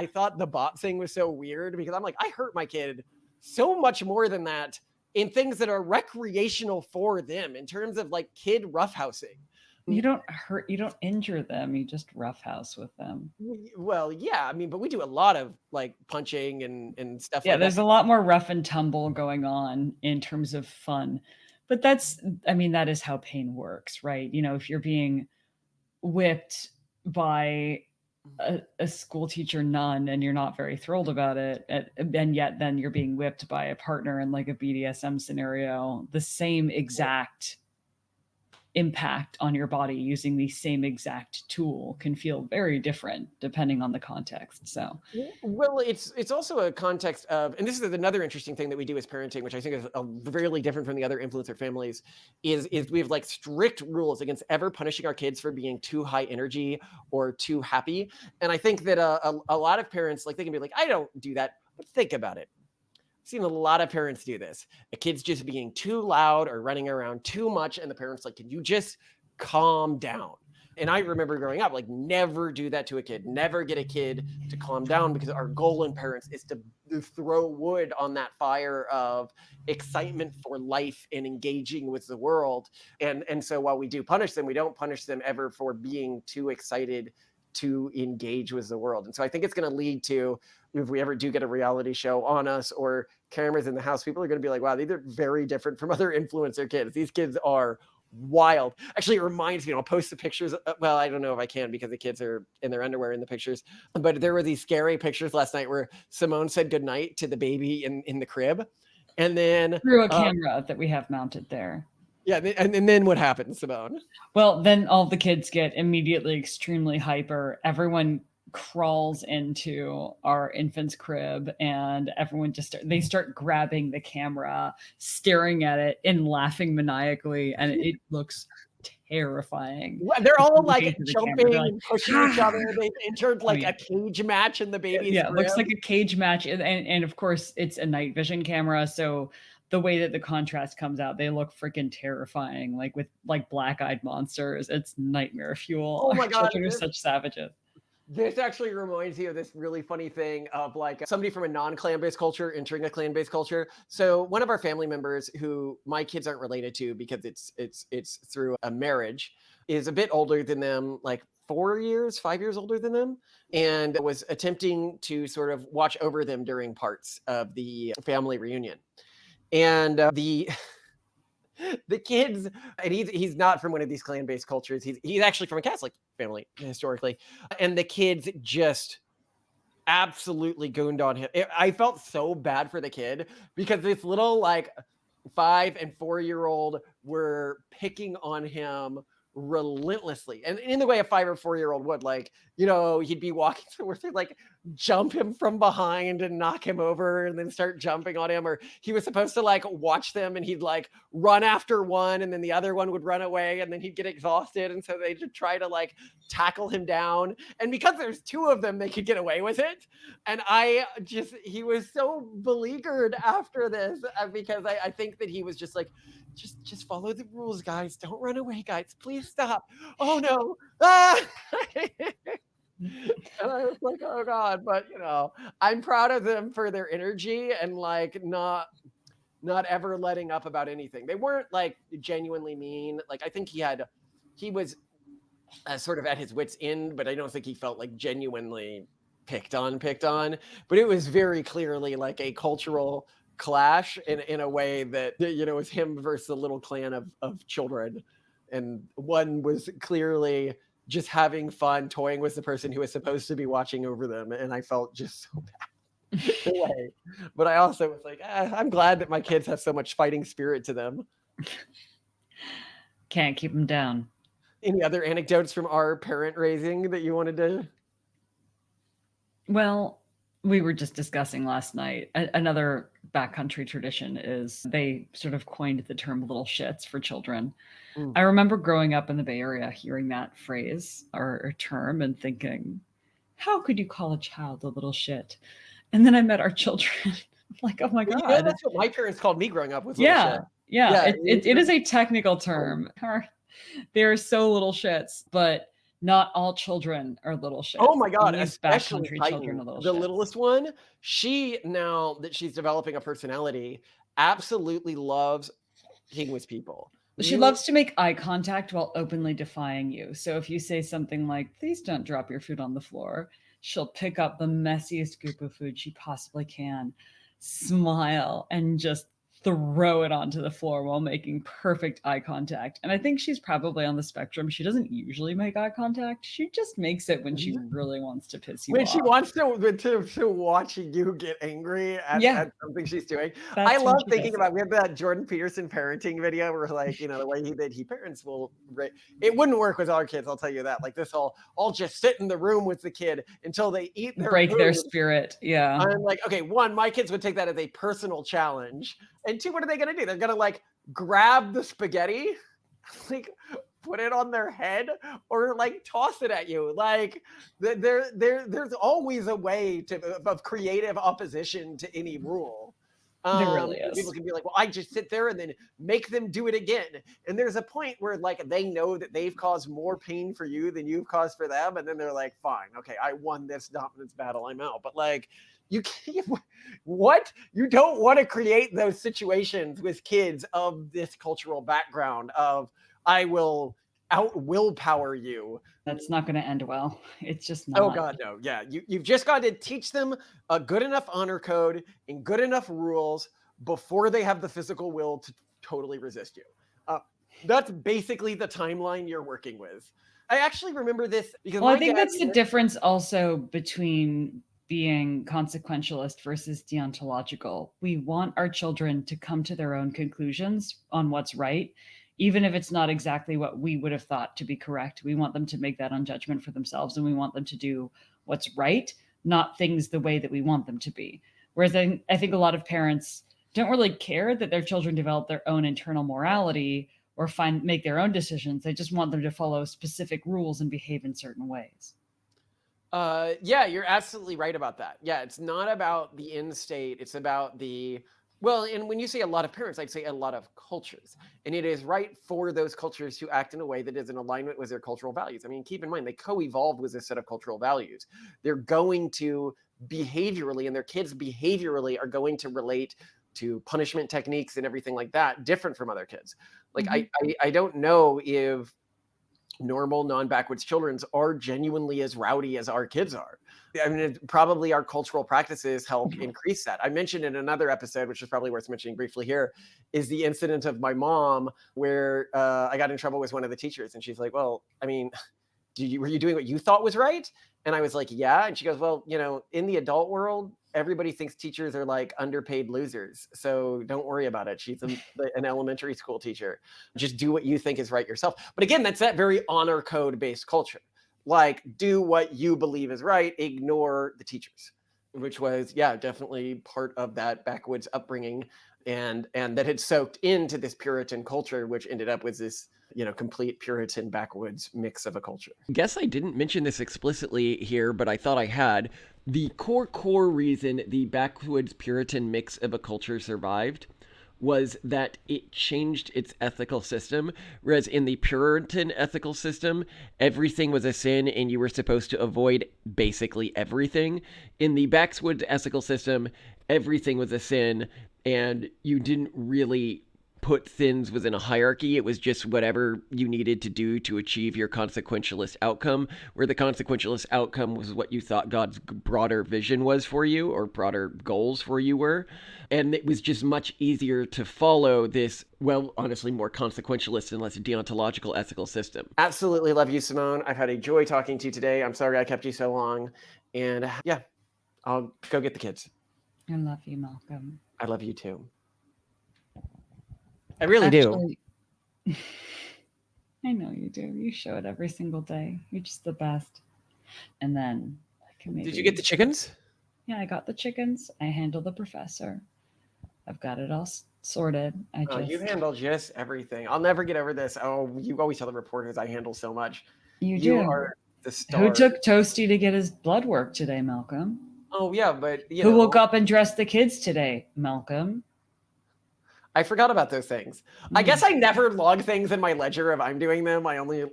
thought the bot thing was so weird, because I'm like, I hurt my kid so much more than that in things that are recreational for them, in terms of like kid roughhousing. You don't injure them, you just roughhouse with them. Well, yeah, I mean, but we do a lot of like punching and stuff Yeah, like there's that. a lot more rough and tumble going on in terms of fun. But that is how pain works, right? You know, if you're being whipped by a school teacher nun and you're not very thrilled about it, and yet then you're being whipped by a partner in like a BDSM scenario, the same exact impact on your body using the same exact tool can feel very different depending on the context. So well, it's also a context of, and this is another interesting thing that we do as parenting, which I think is really different from the other influencer families, is we have like strict rules against ever punishing our kids for being too high energy or too happy. And I think that a lot of parents, like, they can be like, I don't do that, but think about it. I've seen a lot of parents do this. A kid's just being too loud or running around too much, and the parents like, can you just calm down? And I remember growing up, like, never do that to a kid. Never get a kid to calm down, because our goal in parents is to throw wood on that fire of excitement for life and engaging with the world. And so while we do punish them, we don't punish them ever for being too excited to engage with the world. And so I think it's going to lead to, if we ever do get a reality show on us or cameras in the house, people are going to be like, wow, these are very different from other influencer kids. These kids are wild. Actually, it reminds me, I'll post the pictures. Well, I don't know if I can, because the kids are in their underwear in the pictures, but there were these scary pictures last night where Simone said goodnight to the baby in the crib. And then through a camera that we have mounted there. Yeah, and then what happens, Simone? Well, then all the kids get immediately extremely hyper. Everyone crawls into our infant's crib, and everyone they start grabbing the camera, staring at it, and laughing maniacally, and it looks terrifying. They're all like jumping and pushing each other. They entered like a cage match in the baby's crib. It looks like a cage match, and of course it's a night vision camera, so the way that the contrast comes out, they look freaking terrifying, like with like black-eyed monsters. It's nightmare fuel. Oh my God, children are such savages. This actually reminds me of this really funny thing of like somebody from a non-clan-based culture entering a clan-based culture. So one of our family members, who my kids aren't related to because it's through a marriage, is a bit older than them, like 5 years older than them, and was attempting to sort of watch over them during parts of the family reunion. And the kids, and he's not from one of these clan-based cultures. He's actually from a Catholic family historically, and the kids just absolutely gooned on him. I felt so bad for the kid, because this little like 5 and 4-year-old were picking on him relentlessly, and in the way a 5 or 4-year-old would. Like, he'd be walking somewhere, they'd like jump him from behind and knock him over and then start jumping on him, or he was supposed to like watch them and he'd like run after one and then the other one would run away and then he'd get exhausted, and so they'd try to like tackle him down, and because there's 2 of them they could get away with it. And he was so beleaguered after this, because I think that he was just like, just follow the rules, guys. Don't run away, guys. Please stop. Oh no. Ah! And I was like, oh God. But I'm proud of them for their energy and like not ever letting up about anything. They weren't like genuinely mean. Like, I think he was sort of at his wit's end, but I don't think he felt like genuinely picked on. But it was very clearly like a cultural clash in a way that was him versus a little clan of children, and one was clearly just having fun toying with the person who was supposed to be watching over them, and I felt just so bad in a way. But I also was like, I'm glad that my kids have so much fighting spirit to them. Can't keep them down. Any other anecdotes from our parent raising that you wanted to? Well, we were just discussing last night, another backcountry tradition is they sort of coined the term little shits for children. I remember growing up in the Bay Area hearing that phrase or term and thinking, how could you call a child a little shit? And then I met our children. Like, oh my God. That's what my parents called me growing up, was little shit. Yeah. It is a technical term. They're so little shits, but not all children are little shits. Oh my God, especially especially Titan, the littlest one. She, now that she's developing a personality, absolutely loves being with people. She loves to make eye contact while openly defying you. So if you say something like, please don't drop your food on the floor, she'll pick up the messiest scoop of food she possibly can, smile, and just throw it onto the floor while making perfect eye contact. And I think she's probably on the spectrum. She doesn't usually make eye contact. She just makes it when she really wants to piss you off. When she wants to watch you get angry at something she's doing. I love thinking about, we have that Jordan Peterson parenting video where like, the way he parents will, it wouldn't work with our kids, I'll tell you that. Like this I'll just sit in the room with the kid until they eat their break food. Their spirit. Yeah. I'm like, okay, 1, my kids would take that as a personal challenge. And 2, what are they going to do? They're going to like grab the spaghetti, like put it on their head, or like toss it at you. Like there's always a way of creative opposition to any rule. There really is. People can be like, well, I just sit there and then make them do it again. And there's a point where like they know that they've caused more pain for you than you've caused for them. And then they're like, fine, okay, I won this dominance battle, I'm out. But like, you can't, what? You don't want to create those situations with kids of this cultural background of, I will willpower you. That's not going to end well. It's just not. Oh God, no. Yeah. You've just got to teach them a good enough honor code and good enough rules before they have the physical will to totally resist you. That's basically the timeline you're working with. I actually remember this because I think that's the difference also between being consequentialist versus deontological. We want our children to come to their own conclusions on what's right, even if it's not exactly what we would have thought to be correct. We want them to make that own judgment for themselves, and we want them to do what's right, not things the way that we want them to be. Whereas I think a lot of parents don't really care that their children develop their own internal morality or make their own decisions. They just want them to follow specific rules and behave in certain ways. Yeah, you're absolutely right about that. Yeah, it's not about the end state. It's about and when you say a lot of parents, I'd say a lot of cultures. And it is right for those cultures to act in a way that is in alignment with their cultural values. I mean, keep in mind, they co-evolved with a set of cultural values. They're going to behaviorally, and their kids behaviorally are going to relate to punishment techniques and everything like that, different from other kids. Like, I don't know if normal non-backwoods children's are genuinely as rowdy as our kids are. I mean, probably our cultural practices help increase that. I mentioned in another episode, which is probably worth mentioning briefly here, is the incident of my mom where I got in trouble with one of the teachers. And she's like, well, I mean, were you doing what you thought was right? And I was like, yeah. And she goes, well, in the adult world, everybody thinks teachers are like underpaid losers. So don't worry about it. She's an elementary school teacher. Just do what you think is right yourself. But again, that's that very honor code based culture. Like, do what you believe is right, ignore the teachers, which was, definitely part of that backwoods upbringing. And that had soaked into this Puritan culture, which ended up with this complete Puritan backwoods mix of a culture. Guess I didn't mention this explicitly here, but I thought I had. The core reason the backwoods Puritan mix of a culture survived was that it changed its ethical system, whereas in the Puritan ethical system, everything was a sin and you were supposed to avoid basically everything. In the backwoods ethical system, everything was a sin and you didn't really put things within a hierarchy. It was just whatever you needed to do to achieve your consequentialist outcome, where the consequentialist outcome was what you thought God's broader vision was for you or broader goals for you were. And it was just much easier to follow this, well, honestly, more consequentialist and less deontological ethical system. Absolutely love you, Simone. I've had a joy talking to you today. I'm sorry I kept you so long. And I'll go get the kids. I love you, Malcolm. I love you too. I really do. I know you do. You show it every single day. You're just the best. And then Did you get the chickens? Yeah, I got the chickens. I handle the professor. I've got it all sorted. You handle just everything. I'll never get over this. Oh, you always tell the reporters I handle so much. You are the star. Who took Toasty to get his blood work today, Malcolm? Oh, yeah, but who woke up and dressed the kids today, Malcolm? I forgot about those things. I guess I never log things in my ledger if I'm doing them. I only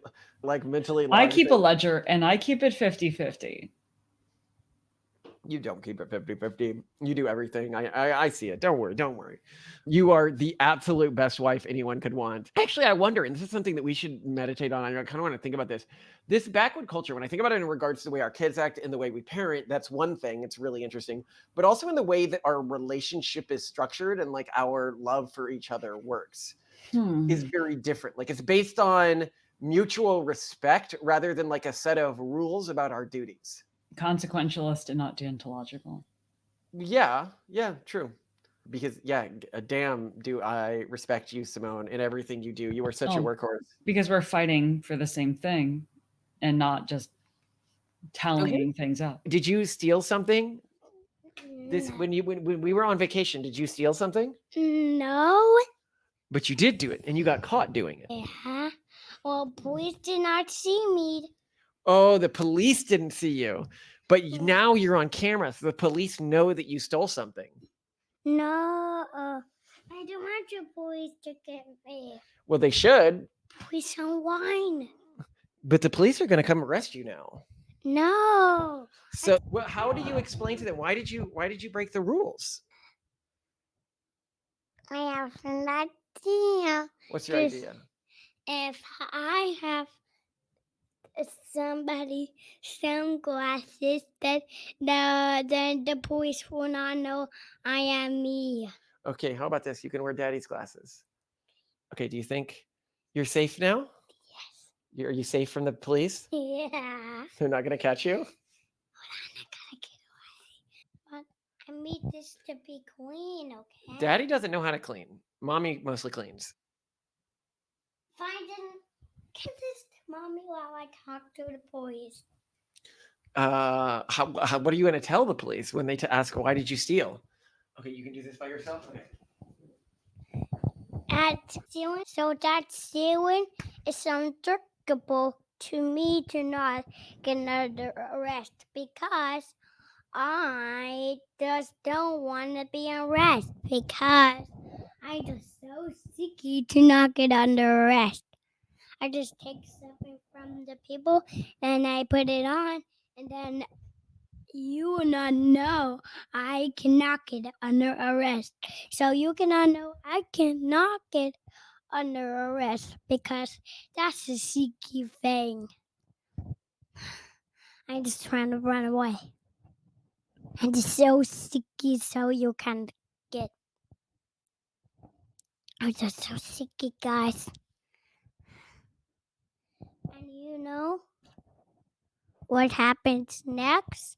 mentally log I keep things. a ledger and I keep it 50-50. You don't keep it 50-50. You do everything. I see it. Don't worry. You are the absolute best wife anyone could want. Actually, I wonder, and this is something that we should meditate on. I kind of want to think about this. This backward culture, when I think about it in regards to the way our kids act and the way we parent, that's one thing. It's really interesting. But also in the way that our relationship is structured and like our love for each other works is very different. Like it's based on mutual respect rather than like a set of rules about our duties. Consequentialist and not deontological. Yeah, true. Because damn, do I respect you, Simone, and everything you do. You are such a workhorse. Because we're fighting for the same thing and not just tallying things up. Did you steal something? When we were on vacation, did you steal something? No. But you did do it, and you got caught doing it. Yeah. Well, police did not see me. Oh, the police didn't see you. But now you're on camera, so the police know that you stole something. No, I don't want your police to get me. Well, they should. Police don't whine. But the police are going to come arrest you now. No. So, how do you explain to them? Why did you break the rules? I have an idea. What's your idea? If I have somebody sunglasses, then the police will not know I am me. Okay, how about this? You can wear Daddy's glasses. Okay, do you think you're safe now? Yes. Are you safe from the police? Yeah. They're not going to catch you? Hold on, I gotta get away. But I need this to be clean, okay? Daddy doesn't know how to clean. Mommy mostly cleans. Give this to Mommy while I talk to the police. What are you going to tell the police when they ask, why did you steal? Okay, you can do this by yourself? Okay. That stealing is unthinkable to me to not get another arrest because I just don't want to be arrested because I'm just so sicky to not get under arrest. I just take something from the people and I put it on, and then you will not know I cannot get under arrest. So you cannot know I cannot get under arrest because that's a sicky thing. I'm just trying to run away. I'm just so sicky so you can get. I'm just so sicky, guys. And you know, what happens next?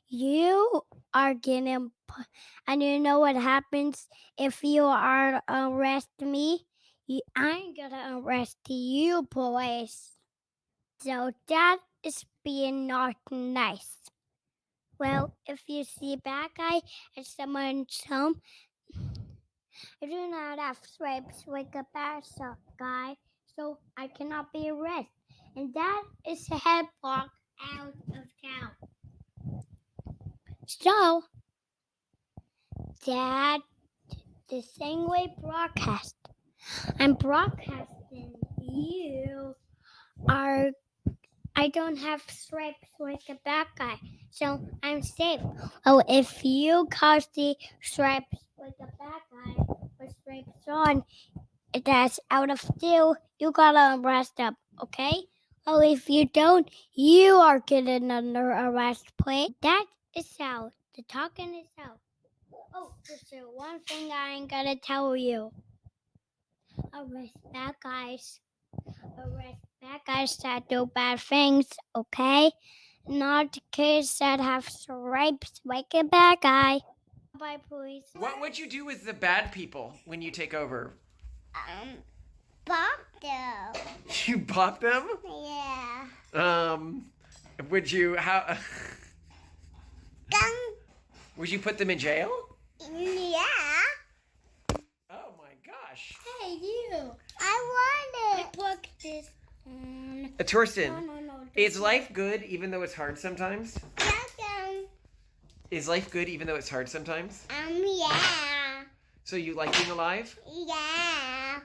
You are getting, and you know what happens if you are arrest me? I'm gonna arrest you boys. So that is being not nice. Well, if you see a bad guy at someone's home, I do not have stripes like a bad guy, so I cannot be arrested. And that is a head block out of town. So, that the same way broadcast. I'm broadcasting you are I don't have stripes like a bad guy, so I'm safe. Oh, if you cause the stripes like a bad guy with stripes on, that's out of due, you gotta arrest them, okay? Oh, if you don't, you are getting under arrest, please. That is out. The talking is out. Oh, there's one thing I ain't gonna tell you. Arrest bad guys. Arrest bad guys that do bad things, okay? Not kids that have stripes like a bad guy. Bye, please. What would you do with the bad people when you take over? Bop them. You bop them? Yeah. Would you would you put them in jail? Yeah. Oh my gosh. Hey, you. I want it. I put this on. Torsten, No. is life good even though it's hard sometimes? Yeah. Is life good even though it's hard sometimes? Yeah. So you like being alive? Yeah.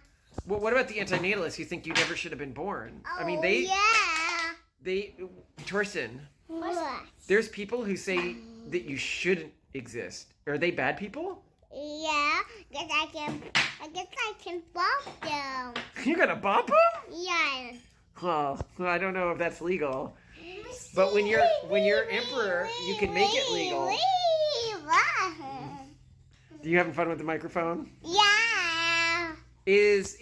Well, what about the antinatalists who think you never should have been born? I mean, Torsten, What? there's people who say that you shouldn't exist. Are they bad people? Yeah, I guess I can bop them. You're gonna bop them? Yeah. Well, I don't know if that's legal. But when you're emperor, you can make it legal. Are you having fun with the microphone? Yeah. Is